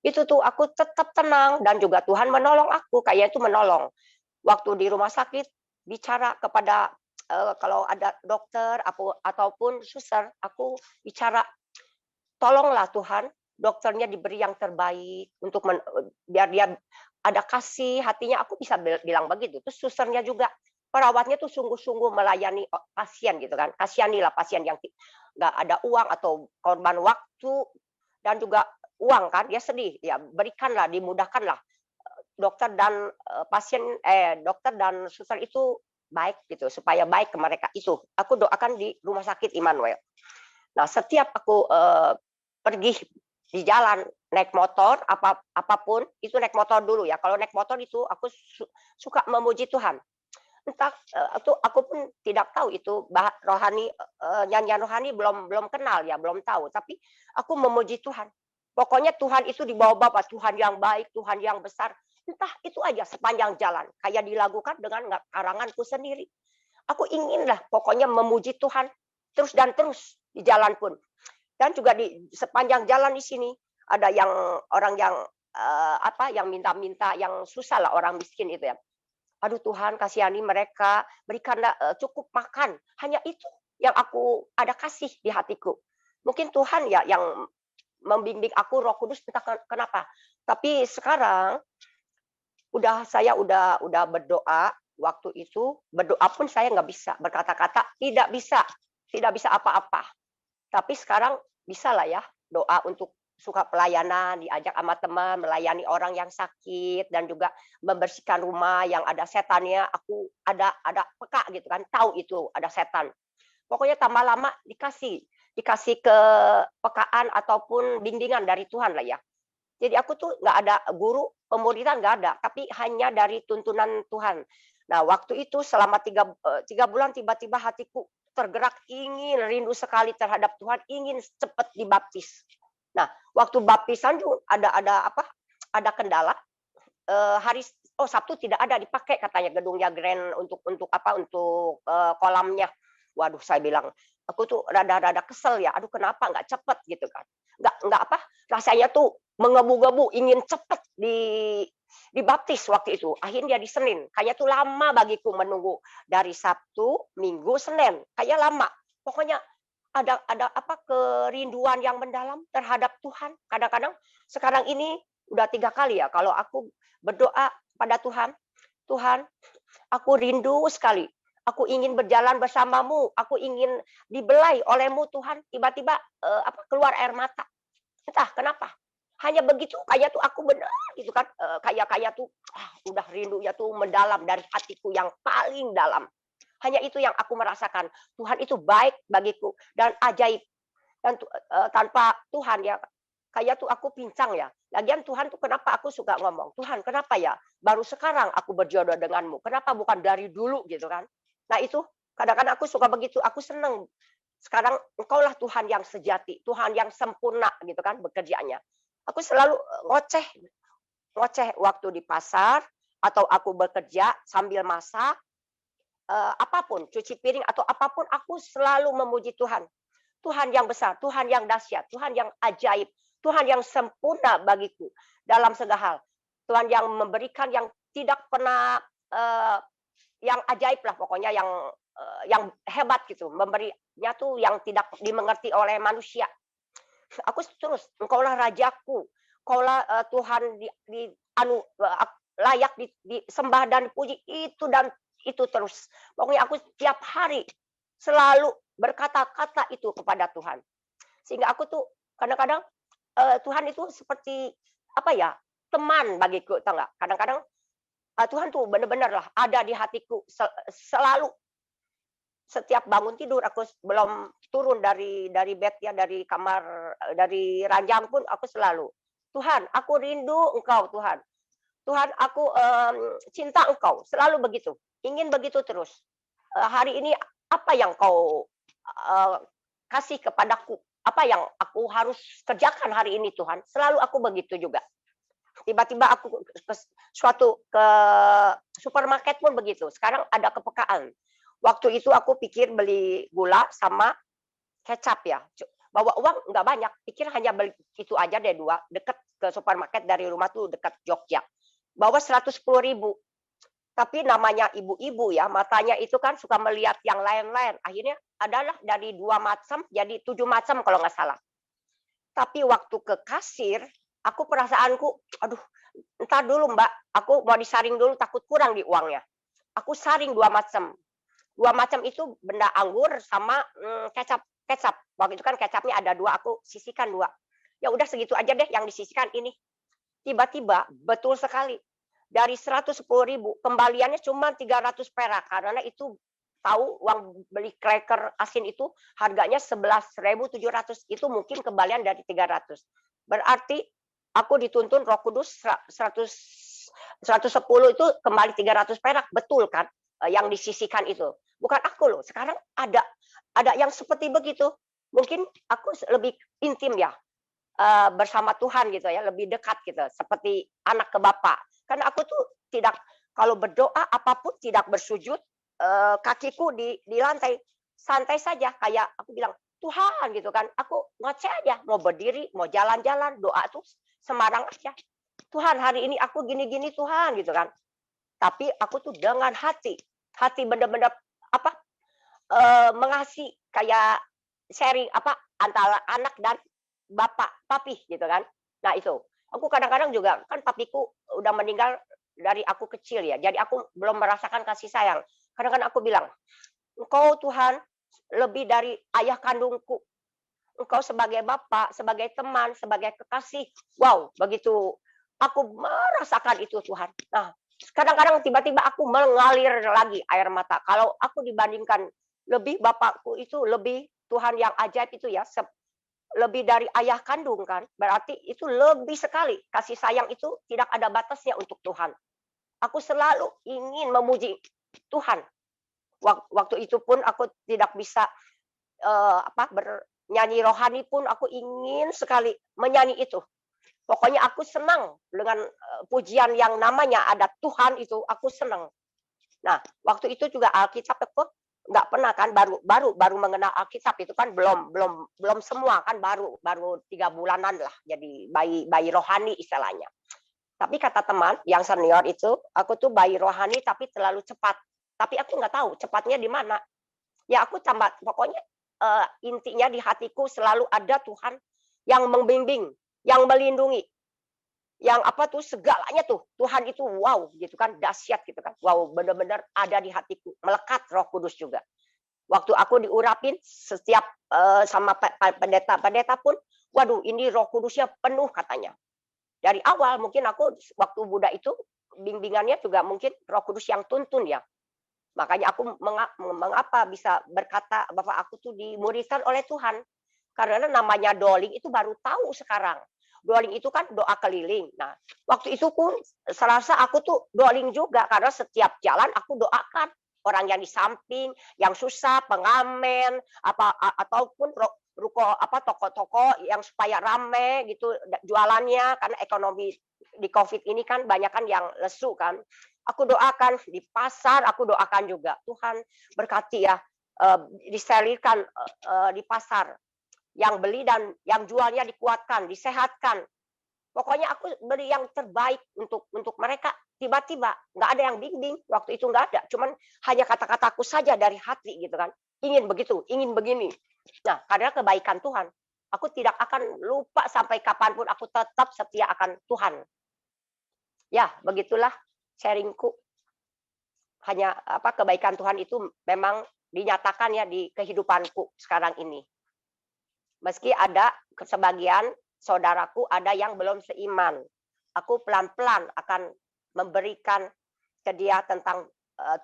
Itu tuh aku tetap tenang dan juga Tuhan menolong aku, kayak itu menolong. Waktu di rumah sakit bicara kepada kalau ada dokter ataupun suster, aku bicara, "Tolonglah Tuhan, dokternya diberi yang terbaik untuk biar dia ada kasih hatinya," aku bisa bilang begitu. Terus susternya juga, perawatnya tuh sungguh-sungguh melayani pasien gitu kan. Kasihanilah pasien yang nggak ada uang atau korban waktu dan juga uang kan, dia sedih. Ya berikanlah, dimudahkanlah. Dokter dan dokter dan suster itu baik gitu, supaya baik ke mereka itu. Aku doakan di rumah sakit Immanuel. Nah, setiap aku pergi di jalan naik motor apapun itu naik motor dulu ya. Kalau naik motor itu aku suka memuji Tuhan. Entah aku pun tidak tahu itu rohani, nyanyian rohani belum kenal ya, belum tahu. Tapi aku memuji Tuhan. Pokoknya Tuhan itu di bawah-bawah, Tuhan yang baik, Tuhan yang besar. Entah itu aja sepanjang jalan kayak dilakukan dengan karanganku sendiri. Aku inginlah pokoknya memuji Tuhan terus dan terus di jalan pun. Dan juga di sepanjang jalan di sini ada yang orang yang yang minta-minta, yang susah lah, orang miskin itu ya. Aduh Tuhan, kasihani mereka, berikanlah cukup makan. Hanya itu yang aku ada kasih di hatiku. Mungkin Tuhan ya yang membimbing aku, Roh Kudus, entah kenapa. Tapi sekarang saya udah berdoa. Waktu itu berdoa pun saya nggak bisa berkata-kata, tidak bisa apa-apa. Tapi sekarang bisa lah ya doa untuk suka pelayanan, diajak sama teman, melayani orang yang sakit dan juga membersihkan rumah yang ada setannya. Aku ada peka gitu kan, tahu itu ada setan. Pokoknya tambah lama dikasih kepekaan ataupun bimbingan dari Tuhan lah ya. Jadi aku tuh nggak ada guru, pemuridan nggak ada, tapi hanya dari tuntunan Tuhan. Nah, waktu itu selama 3 bulan tiba-tiba hatiku tergerak, ingin rindu sekali terhadap Tuhan, ingin cepat dibaptis. Nah, waktu baptisan juga ada kendala. Sabtu tidak ada dipakai katanya gedungnya Grand untuk kolamnya. Waduh, saya bilang, aku tuh rada-rada kesel ya. Aduh, kenapa nggak cepet gitu kan? Rasanya tuh mengebu-gebu, ingin cepet dibaptis waktu itu. Akhirnya di Senin. Kayaknya tuh lama bagiku menunggu dari Sabtu, Minggu, Senin. Kayak lama. Pokoknya ada kerinduan yang mendalam terhadap Tuhan. Kadang-kadang sekarang ini udah 3 kali ya kalau aku berdoa pada Tuhan, Tuhan, aku rindu sekali. Aku ingin berjalan bersamamu. Aku ingin dibelai olehmu Tuhan. Tiba-tiba keluar air mata. Entah kenapa. Hanya begitu kayak tuh aku benar gitu kan. Kayak tuh udah rindunya tuh mendalam dari hatiku yang paling dalam. Hanya itu yang aku merasakan. Tuhan itu baik bagiku dan ajaib. Dan tanpa Tuhan ya kayak tuh aku pincang ya. Lagian Tuhan tuh kenapa aku suka ngomong, Tuhan kenapa ya baru sekarang aku berjodoh denganmu, kenapa bukan dari dulu gitu kan. Nah itu kadang-kadang aku suka begitu, aku seneng. Sekarang engkaulah Tuhan yang sejati, Tuhan yang sempurna gitu kan bekerjanya. Aku selalu ngoceh waktu di pasar, atau aku bekerja sambil masak, apapun, cuci piring atau apapun, aku selalu memuji Tuhan. Tuhan yang besar, Tuhan yang dahsyat, Tuhan yang ajaib, Tuhan yang sempurna bagiku dalam segala hal. Tuhan yang memberikan yang tidak pernah yang ajaib lah pokoknya, yang hebat gitu. Memberinya tuh yang tidak dimengerti oleh manusia. Aku terus, engkaulah rajaku, engkaulah Tuhan layak disembah dan dipuji, itu dan itu terus. Pokoknya aku tiap hari selalu berkata-kata itu kepada Tuhan. Sehingga aku tuh kadang-kadang Tuhan itu seperti teman bagiku, tahu nggak? Kadang-kadang Tuhan tuh benar-benar lah ada di hatiku selalu. Setiap bangun tidur, aku belum turun dari bed ya, dari kamar, dari ranjang pun aku selalu, Tuhan, aku rindu Engkau Tuhan. Tuhan, aku cinta Engkau, selalu begitu. Ingin begitu terus. Hari ini apa yang Kau kasih kepadaku? Apa yang aku harus kerjakan hari ini Tuhan? Selalu aku begitu juga. Tiba-tiba aku ke supermarket pun begitu. Sekarang ada kepekaan. Waktu itu aku pikir beli gula sama kecap ya. Bawa uang nggak banyak. Pikir hanya beli itu aja deh 2. Dekat ke supermarket dari rumah tuh dekat Jogja. Bawa 110.000. Tapi namanya ibu-ibu ya, matanya itu kan suka melihat yang lain-lain. Akhirnya adalah dari 2 macam jadi 7 macam kalau nggak salah. Tapi waktu ke kasir, aku perasaanku, aduh, entar dulu Mbak, aku mau disaring dulu takut kurang di uangnya. Aku saring 2 macam. 2 macam itu benda anggur sama kecap. Waktu itu kan kecapnya ada 2, aku sisihkan 2. Ya udah segitu aja deh yang disisihkan ini. Tiba-tiba betul sekali. Dari 110.000 kembaliannya cuma 300 perak karena itu tahu uang beli cracker asin itu harganya 11.700, itu mungkin kembalian dari 300. Berarti aku dituntun Roh Kudus 110 itu kembali 300 perak, betul kan? Yang disisihkan itu. Bukan aku loh. Sekarang ada yang seperti begitu. Mungkin aku lebih intim ya. Bersama Tuhan gitu ya, lebih dekat gitu, seperti anak ke bapak. Karena aku tuh tidak, kalau berdoa apapun tidak bersujud, kakiku di lantai, santai saja, kayak aku bilang, Tuhan gitu kan, aku ngoceh aja, mau berdiri, mau jalan-jalan, doa tuh sembarang aja. Tuhan hari ini aku gini-gini Tuhan gitu kan. Tapi aku tuh dengan hati benar-benar mengasihi, kayak sharing antara anak dan bapak, papi gitu kan. Nah itu, aku kadang-kadang juga, kan papiku udah meninggal dari aku kecil ya, jadi aku belum merasakan kasih sayang. Kadang-kadang aku bilang, Engkau Tuhan lebih dari ayah kandungku. Engkau sebagai bapak, sebagai teman, sebagai kekasih. Wow, begitu aku merasakan itu Tuhan. Nah, kadang-kadang tiba-tiba aku mengalir lagi air mata. Kalau aku dibandingkan lebih bapakku itu, lebih Tuhan yang ajaib itu ya, lebih dari ayah kandung kan. Berarti itu lebih sekali. Kasih sayang itu tidak ada batasnya untuk Tuhan. Aku selalu ingin memuji Tuhan. Waktu itu pun aku tidak bisa bernyanyi rohani pun aku ingin sekali menyanyi itu. Pokoknya aku senang dengan pujian yang namanya ada Tuhan itu, aku senang. Nah, waktu itu juga Alkitab itu nggak pernah kan, baru mengenal Alkitab itu kan belum semua kan, baru 3 bulanan lah jadi bayi rohani istilahnya. Tapi kata teman yang senior itu, aku tuh bayi rohani tapi terlalu cepat. Tapi aku nggak tahu cepatnya di mana. Ya aku tambah, pokoknya intinya di hatiku selalu ada Tuhan yang membimbing, yang melindungi, yang segalanya tuh Tuhan itu wow gitu kan, dahsyat gitu kan, wow benar-benar ada di hatiku, melekat Roh Kudus juga. Waktu aku diurapin setiap sama pendeta pun, waduh ini Roh Kudusnya penuh katanya. Dari awal mungkin aku waktu muda itu bimbingannya juga mungkin Roh Kudus yang tuntun ya. Makanya aku mengapa bisa berkata bahwa aku tuh dimuridkan oleh Tuhan. Karena namanya doling itu baru tahu sekarang. Doling itu kan doa keliling. Nah, waktu itu pun serasa aku tuh doling juga. Karena setiap jalan aku doakan. Orang yang di samping, yang susah, pengamen, ataupun toko-toko yang supaya rame gitu jualannya. Karena ekonomi di COVID ini kan banyak kan yang lesu kan. Aku doakan di pasar, aku doakan juga. Tuhan berkati ya, disterilkan di pasar. Yang beli dan yang jualnya dikuatkan, disehatkan. Pokoknya aku beri yang terbaik untuk mereka. Tiba-tiba nggak ada yang bimbing, waktu itu nggak ada. Cuman hanya kata-kataku saja dari hati gitu kan. Ingin begitu, ingin begini. Nah, karena kebaikan Tuhan, aku tidak akan lupa sampai kapanpun, aku tetap setia akan Tuhan. Ya, begitulah sharingku. Hanya kebaikan Tuhan itu memang dinyatakan ya di kehidupanku sekarang ini. Meski ada sebagian saudaraku ada yang belum seiman. Aku pelan-pelan akan memberikan ke dia tentang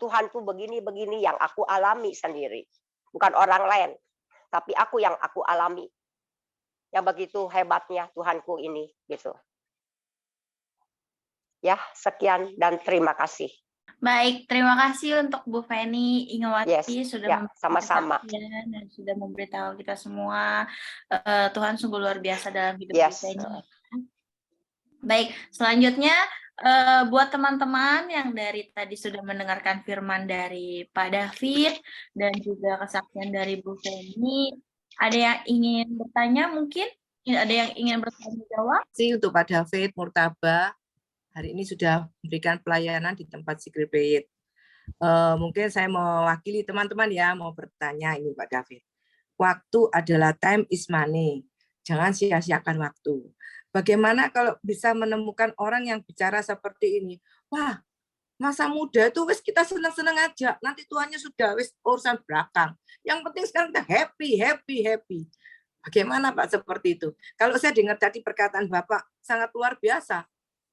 Tuhan tuh begini-begini yang aku alami sendiri. Bukan orang lain, tapi aku yang aku alami. Yang begitu hebatnya Tuhanku ini gitu. Ya, sekian dan terima kasih. Baik, terima kasih untuk Bu Feni Ingawati Yes, sudah ya, memberikan sama-sama. kesaksian dan sudah memberitahu kita semua. Tuhan sungguh luar biasa dalam hidup Yes. kita ini. Baik, selanjutnya buat teman-teman yang dari tadi sudah mendengarkan firman dari Pak David dan juga kesaksian dari Bu Feni, ada yang ingin bertanya mungkin? Ada yang ingin bertanya jawab? Terima kasih untuk Pak David Murtaba. Hari ini sudah memberikan pelayanan di tempat Secret Bait. Mungkin saya mewakili teman-teman ya, mau bertanya ini Pak David. Waktu adalah time is money. Jangan sia-siakan waktu. Bagaimana kalau bisa menemukan orang yang bicara seperti ini? Wah, masa muda itu wis kita senang-senang aja. Nanti tuannya sudah wis urusan belakang. Yang penting sekarang kita happy. Bagaimana Pak seperti itu? Kalau saya dengar tadi perkataan Bapak sangat luar biasa.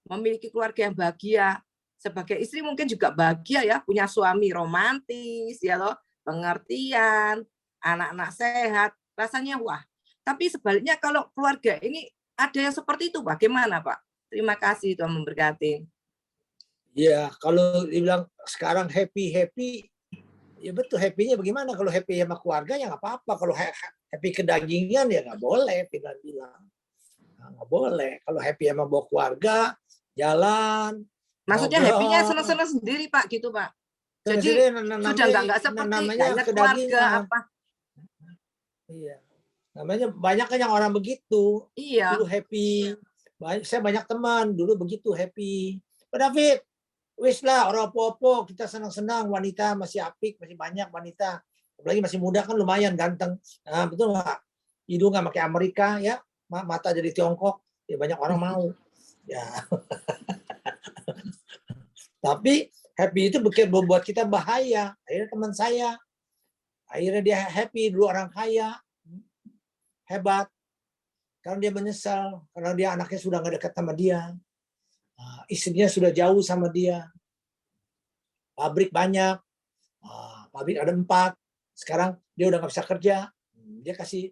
Memiliki keluarga yang bahagia, sebagai istri mungkin juga bahagia ya, punya suami romantis ya loh, pengertian, anak-anak sehat, rasanya wah. Tapi sebaliknya kalau keluarga ini ada yang seperti itu, bagaimana Pak? Terima kasih Tuhan memberkati. Ya, kalau dibilang sekarang happy, ya betul happy-nya bagaimana? Kalau happy sama keluarga ya nggak apa-apa. Kalau happy kedagingan ya nggak boleh, bilang. Nggak boleh. Kalau happy sama bawa keluarga, jalan. Maksudnya happy-nya senang-senang sendiri Pak, gitu Pak. Jadi sudah nggak seperti namanya keluarga apa. Iya. Namanya banyak kan yang orang begitu. Iya. Dulu happy. Saya banyak teman dulu begitu happy. Pak David, wis lah orang apa-apa kita senang-senang, wanita masih apik, masih banyak wanita. Apalagi masih muda kan lumayan ganteng. Nah, betul nggak? Hidung nggak pakai Amerika ya, mata jadi Tiongkok, ya banyak orang mau. Ya. Tapi happy itu buat kita bahaya. Akhirnya teman saya, akhirnya dia happy dulu orang kaya, hebat. Karena dia menyesal, karena dia anaknya sudah nggak dekat sama dia, istrinya sudah jauh sama dia, pabrik banyak, pabrik ada 4, sekarang dia udah nggak bisa kerja, dia kasih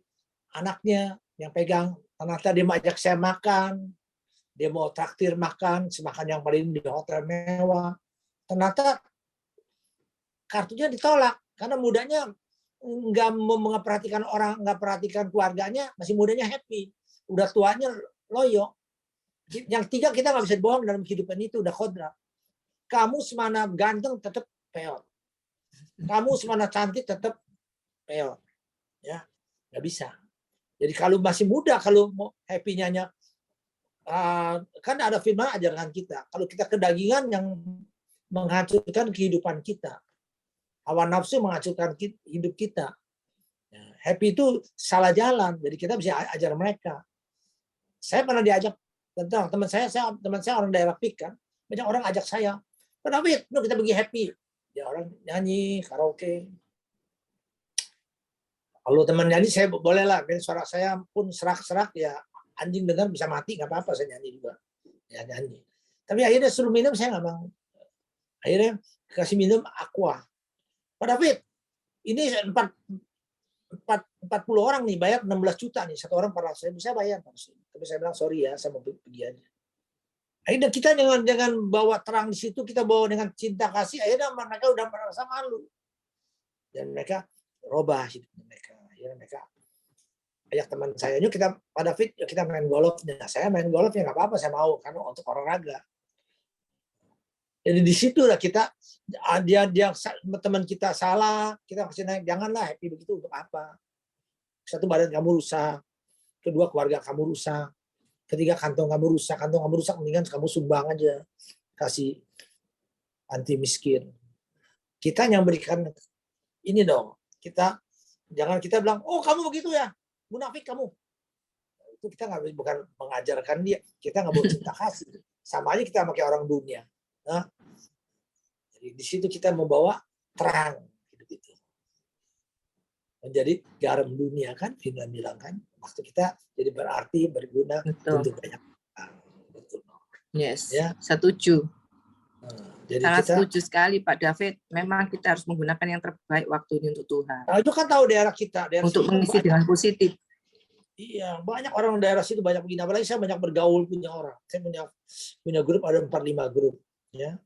anaknya yang pegang. Ternyata dia mau ajak saya makan, dia mau traktir makan, semakan yang paling di hotel mewah. Ternyata kartunya ditolak karena mudanya nggak memperhatikan orang, nggak perhatikan keluarganya, masih mudanya happy, udah tuanya loyo. Yang tiga, kita nggak bisa bohong dalam kehidupan itu, udah kodrat. Kamu semana ganteng tetap peot, kamu semana cantik tetap peot, ya nggak bisa. Jadi kalau masih muda, kalau mau happy-nya kan ada firman ajarkan kita, kalau kita kedagingan yang menghancurkan kehidupan kita, hawa nafsu menghancurkan hidup kita. Happy itu salah jalan, jadi kita bisa ajar mereka. Saya pernah diajak tentang teman saya orang daerah Pik kan, banyak orang ajak saya, Pak David, kita pergi happy. Ya orang nyanyi karaoke. Kalau teman nyanyi saya boleh lah, suara saya pun serak-serak ya, anjing dengar bisa mati nggak apa-apa, saya nyanyi juga, ya nyanyi. Tapi akhirnya suruh minum saya nggak mau. Akhirnya kasih minum aqua. Pak David, ini 40 orang nih, bayar 16 juta nih, satu orang 400.000, saya bayar. Tapi saya bilang sorry ya, saya mau pergi aja. Akhirnya kita jangan bawa terang di situ, kita bawa dengan cinta kasih. Akhirnya mereka udah merasa malu, dan mereka robah hidupnya mereka. Akhirnya mereka ajak teman saya, yuk kita, Pak David, yuk kita main golf. Nah, saya main golf ya nggak apa-apa, saya mau karena untuk olahraga. Jadi di situ lah kita, dia teman kita salah, kita kasih naik, janganlah happy begitu, untuk apa? Satu, badan kamu rusak, kedua keluarga kamu rusak, ketiga kantong kamu rusak, mendingan kamu sumbang aja, kasih anti miskin. Kita yang berikan ini dong, jangan kita bilang, oh kamu begitu ya, munafik kamu. Itu kita bukan mengajarkan dia, kita nggak boleh cinta kasih, sama aja kita pakai orang dunia. Nah, jadi di situ kita membawa terang hidup itu, menjadi garam dunia kan, Firman bilang kan, waktu kita jadi berarti, berguna untuk banyak orang. Betul. Yes, Ya. Setuju. Jadi Sangat kita, setuju sekali Pak David. Memang kita harus menggunakan yang terbaik waktu ini untuk Tuhan. nah, itu kan tahu daerah kita, Untuk mengisi dengan positif. Iya, banyak orang daerah situ banyak begini. Apalagi saya banyak bergaul punya orang. Saya punya grup, ada 4-5 grup. Ya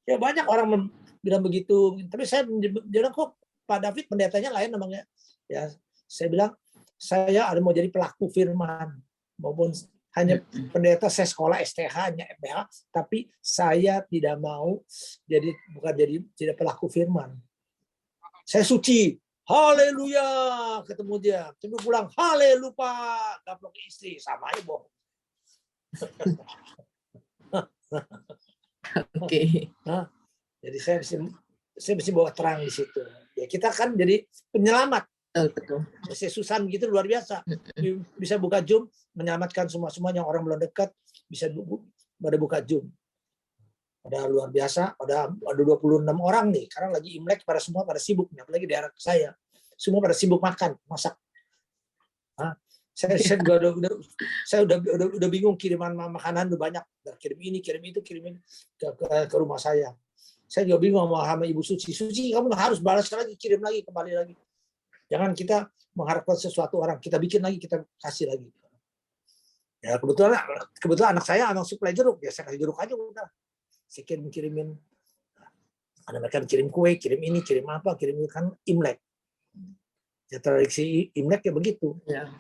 banyak orang bilang begitu. Tapi saya bilang, kok Pak David pendetanya lain namanya. Ya, saya bilang saya ada mau jadi pelaku firman, maupun hanya pendeta. Saya sekolah STH, hanya FPH, tapi saya tidak mau tidak pelaku firman. Saya suci, haleluya, ketemu dia, terus pulang, haleluya, gaplok istri, sama aja bohong. Oke. Jadi saya mesti bawa terang di situ. Ya kita kan jadi penyelamat. Betul. Mesti Susan gitu luar biasa. Bisa buka Zoom, menyelamatkan semua yang orang belum dekat, bisa pada buka Zoom. Pada luar biasa, ada 26 orang nih. Karena lagi Imlek, semua pada sibuk, apalagi daerah saya. Semua pada sibuk makan, masak. Saya udah bingung, kiriman makanan udah banyak, kirim ini ke rumah saya. Saya juga bingung sama Ibu Suci, kamu harus balas lagi, kirim lagi, kembali lagi. Jangan kita mengharapkan sesuatu orang, kita bikin lagi, kita kasih lagi. Ya kebetulan anak saya emang suplai jeruk, ya saya kasih jeruk aja udah. Saya kirimin. Ada mereka kirim kue, kirim ini, kirim apa, kirim kan Imlek. Ya tradisi Imlek ya begitu. Ya.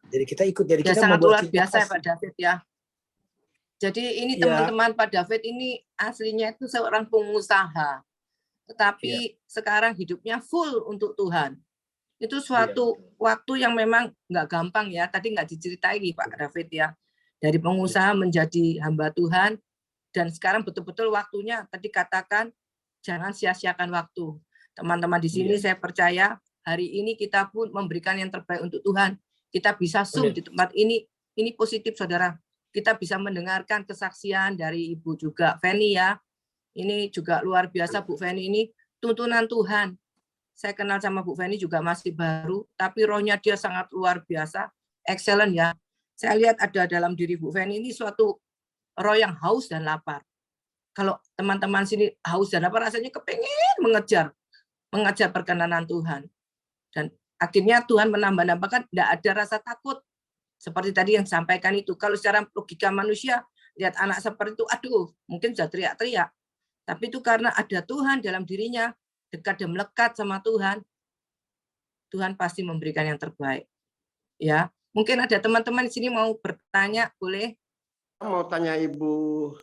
Jadi kita ikut, jadi ya, kita sangat luar cinta biasa kasih. Pak David ya. Jadi ini Ya. teman-teman, Pak David ini aslinya itu seorang pengusaha, tetapi sekarang hidupnya full untuk Tuhan. Itu suatu waktu yang memang nggak gampang ya. Tadi nggak diceritain Pak David ya. Dari pengusaha menjadi hamba Tuhan, dan sekarang betul-betul waktunya tadi katakan jangan sia-siakan waktu. Teman-teman di sini saya percaya hari ini kita pun memberikan yang terbaik untuk Tuhan. Kita bisa Zoom di tempat ini positif saudara. Kita bisa mendengarkan kesaksian dari Ibu juga Feni ya. Ini juga luar biasa Bu Feni, ini tuntunan Tuhan. Saya kenal sama Bu Feni juga masih baru, tapi rohnya dia sangat luar biasa, excellent ya. Saya lihat ada dalam diri Bu Feni ini suatu roh yang haus dan lapar. Kalau teman-teman sini haus dan lapar, rasanya kepengen mengejar perkenanan Tuhan. Dan Akhirnya Tuhan menambah-nambahkan, tidak ada rasa takut. Seperti tadi yang disampaikan itu. Kalau secara logika manusia, lihat anak seperti itu, aduh, mungkin sudah teriak-teriak. Tapi itu karena ada Tuhan dalam dirinya, dekat dan melekat sama Tuhan. Tuhan pasti memberikan yang terbaik. Ya, mungkin ada teman-teman di sini mau bertanya, boleh? Mau tanya Ibu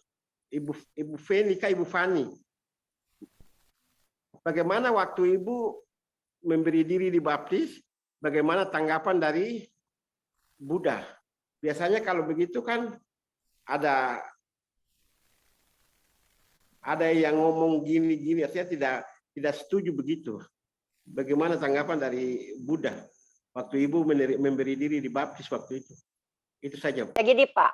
Feni kah Ibu Fani? Bagaimana waktu Ibu memberi diri dibaptis? Bagaimana tanggapan dari Buddha? Biasanya kalau begitu kan ada yang ngomong gini-gini, artinya tidak setuju begitu. Bagaimana tanggapan dari Buddha waktu Ibu memberi diri dibaptis waktu itu? Itu saja. Ya gini Pak,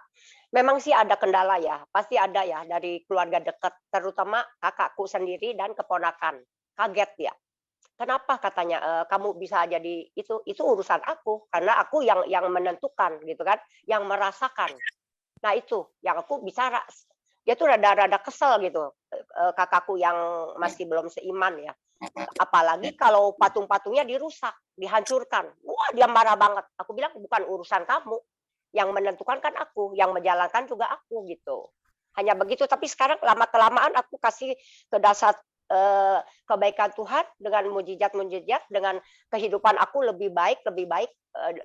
memang sih ada kendala ya, pasti ada ya dari keluarga dekat, terutama kakakku sendiri dan keponakan. Kaget ya. Kenapa katanya kamu bisa jadi itu urusan aku, karena aku yang menentukan gitu kan, yang merasakan. Nah itu yang aku bicara. Dia tuh rada-rada kesel gitu, kakakku yang masih belum seiman ya. Apalagi kalau patung-patungnya dirusak, dihancurkan. Wah, dia marah banget. Aku bilang bukan urusan kamu. Yang menentukan kan aku, yang menjalankan juga aku gitu. Hanya begitu, tapi sekarang lama-kelamaan aku kasih ke dasar kebaikan Tuhan dengan mujizat-mujizat, dengan kehidupan aku lebih baik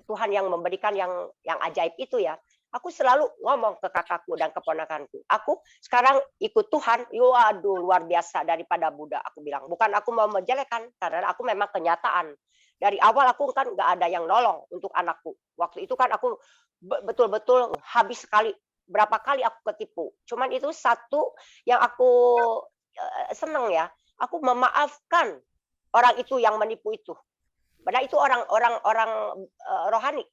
Tuhan yang memberikan yang ajaib itu ya. Aku selalu ngomong ke kakakku dan keponakanku. Aku sekarang ikut Tuhan, waduh luar biasa daripada Buddha. Aku bilang, bukan aku mau menjelekkan, karena aku memang kenyataan. Dari awal aku kan nggak ada yang nolong untuk anakku. Waktu itu kan aku betul-betul habis sekali. Berapa kali aku ketipu. Cuman itu satu yang aku seneng ya. Aku memaafkan orang itu yang menipu itu. Padahal itu orang rohani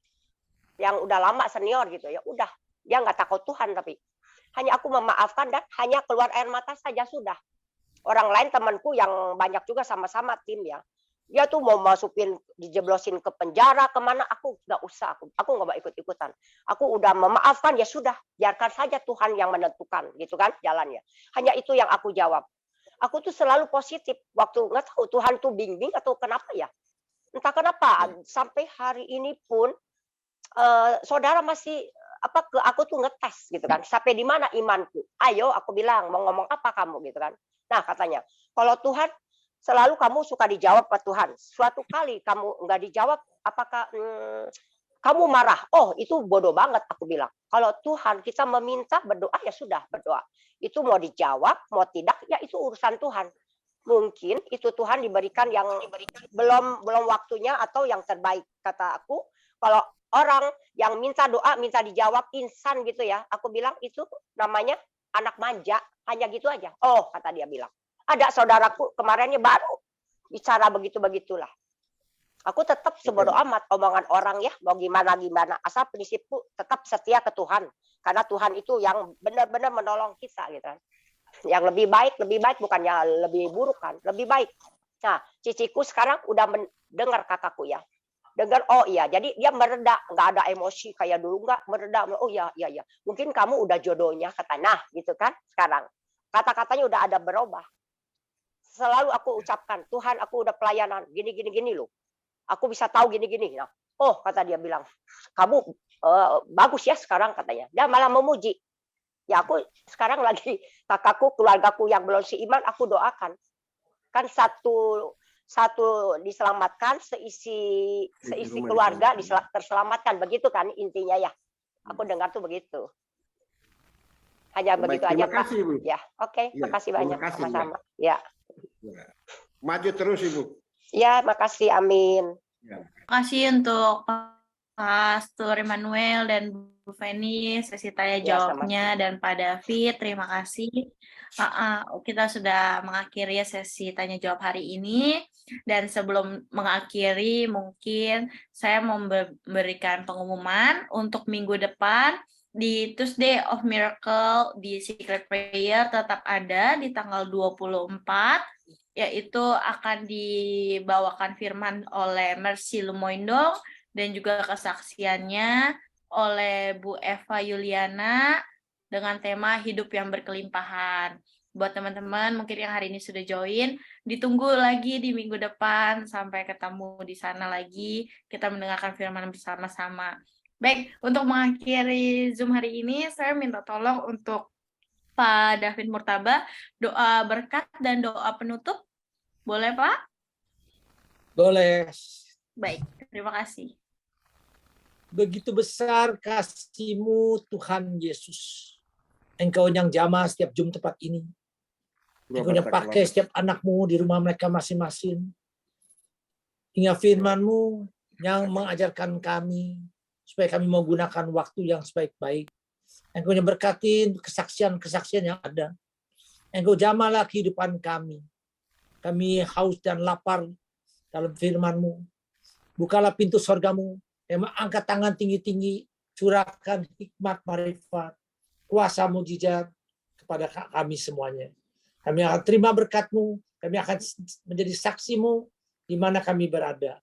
yang udah lama senior gitu ya. Udah, dia nggak takut Tuhan tapi hanya aku memaafkan dan hanya keluar air mata saja sudah. Orang lain temanku yang banyak juga sama-sama tim ya. Dia tuh mau masukin, dijeblosin ke penjara kemana, aku nggak usah, aku nggak mau ikut-ikutan. Aku udah memaafkan ya sudah, biarkan saja Tuhan yang menentukan gitu kan jalannya. Hanya itu yang aku jawab. Aku tuh selalu positif. Waktu nggak tahu Tuhan tuh bimbing atau kenapa ya. Entah kenapa sampai hari ini pun saudara masih ke aku tuh ngetes gitu kan. Sampai di mana imanku? Ayo aku bilang mau ngomong apa kamu gitu kan. Nah katanya kalau Tuhan selalu kamu suka dijawab ke Tuhan. Suatu kali kamu nggak dijawab, apakah kamu marah? Oh itu bodoh banget aku bilang. Kalau Tuhan kita meminta berdoa ya sudah berdoa. Itu mau dijawab mau tidak ya itu urusan Tuhan. Mungkin itu Tuhan diberikan yang belum waktunya atau yang terbaik kata aku. Kalau orang yang minta doa minta dijawab insan gitu ya, aku bilang itu namanya anak manja, hanya gitu aja. Oh kata dia bilang. Ada saudaraku kemarinnya baru bicara begitu-begitulah. Aku tetap sebodoh amat omongan orang ya, mau gimana-gimana. Asal prinsipku tetap setia ke Tuhan. Karena Tuhan itu yang benar-benar menolong kita gitu kan. Yang lebih baik bukannya lebih buruk kan, lebih baik. Nah, ciciku sekarang udah mendengar kakakku ya. Dengar, oh iya, jadi dia mereda, nggak ada emosi kayak dulu, nggak mereda. Oh iya. Mungkin kamu udah jodohnya, kata. Nah, gitu kan sekarang. Kata-katanya udah ada berubah. Selalu aku ucapkan, Tuhan aku udah pelayanan, gini loh. Aku bisa tahu gini. Nah, oh kata dia bilang, kamu bagus ya sekarang katanya. Dia malah memuji. Ya aku sekarang lagi kakakku, keluargaku yang belum seiman, aku doakan. Kan satu diselamatkan, seisi keluarga terselamatkan. Begitu kan intinya ya. Aku dengar tuh begitu. Hanya begitu aja Pak. Ya, oke. Makasih banyak. Sama-sama. Ya. Maju terus Ibu. Ya, makasih. Amin. Terima kasih untuk Pastor Emmanuel dan Bu Feni sesi tanya jawabnya dan Pak David. Terima kasih. Kita sudah mengakhiri sesi tanya jawab hari ini. Dan sebelum mengakhiri, mungkin saya mau memberikan pengumuman untuk minggu depan. Di Tuesday of Miracle di Secret Prayer tetap ada di tanggal 24, yaitu akan dibawakan firman oleh Mercy Lumoindong dan juga kesaksiannya oleh Bu Eva Yuliana dengan tema hidup yang berkelimpahan. Buat teman-teman mungkin yang hari ini sudah join, ditunggu lagi di minggu depan sampai ketemu di sana lagi, kita mendengarkan firman bersama-sama. Baik, untuk mengakhiri Zoom hari ini, saya minta tolong untuk Pak David Murtaba, doa berkat dan doa penutup. Boleh, Pak? Boleh. Baik, terima kasih. Begitu besar kasih-Mu Tuhan Yesus. Engkau yang jamah setiap Zoom tempat ini. Engkau yang pakai setiap anak-Mu di rumah mereka masing-masing. Hingga firman-Mu yang mengajarkan kami supaya kami mau gunakan waktu yang sebaik-baik. Engkau yang berkati kesaksian-kesaksian yang ada. Engkau jamahlah kehidupan kami. Kami haus dan lapar dalam firman-Mu. Bukalah pintu sorga-Mu. Yang angkat tangan tinggi-tinggi. Curahkan hikmat marifat. Kuasa mujizat kepada kami semuanya. Kami akan terima berkat-Mu. Kami akan menjadi saksi-Mu di mana kami berada.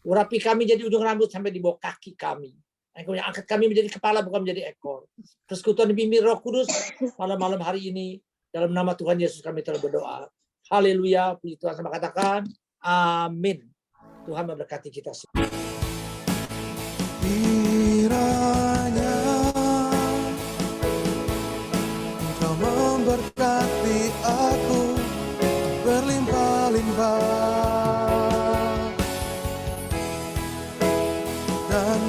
Urapi kami jadi ujung rambut sampai di bawah kaki kami. Engkau yang angkat kami menjadi kepala bukan menjadi ekor. Persekutuan bimbing Roh Kudus malam-malam hari ini dalam nama Tuhan Yesus kami telah berdoa. Haleluya. Puji Tuhan sama katakan amin. Tuhan memberkati kita semua. Kiranya Engkau memberkati aku berlimpah-limpah dan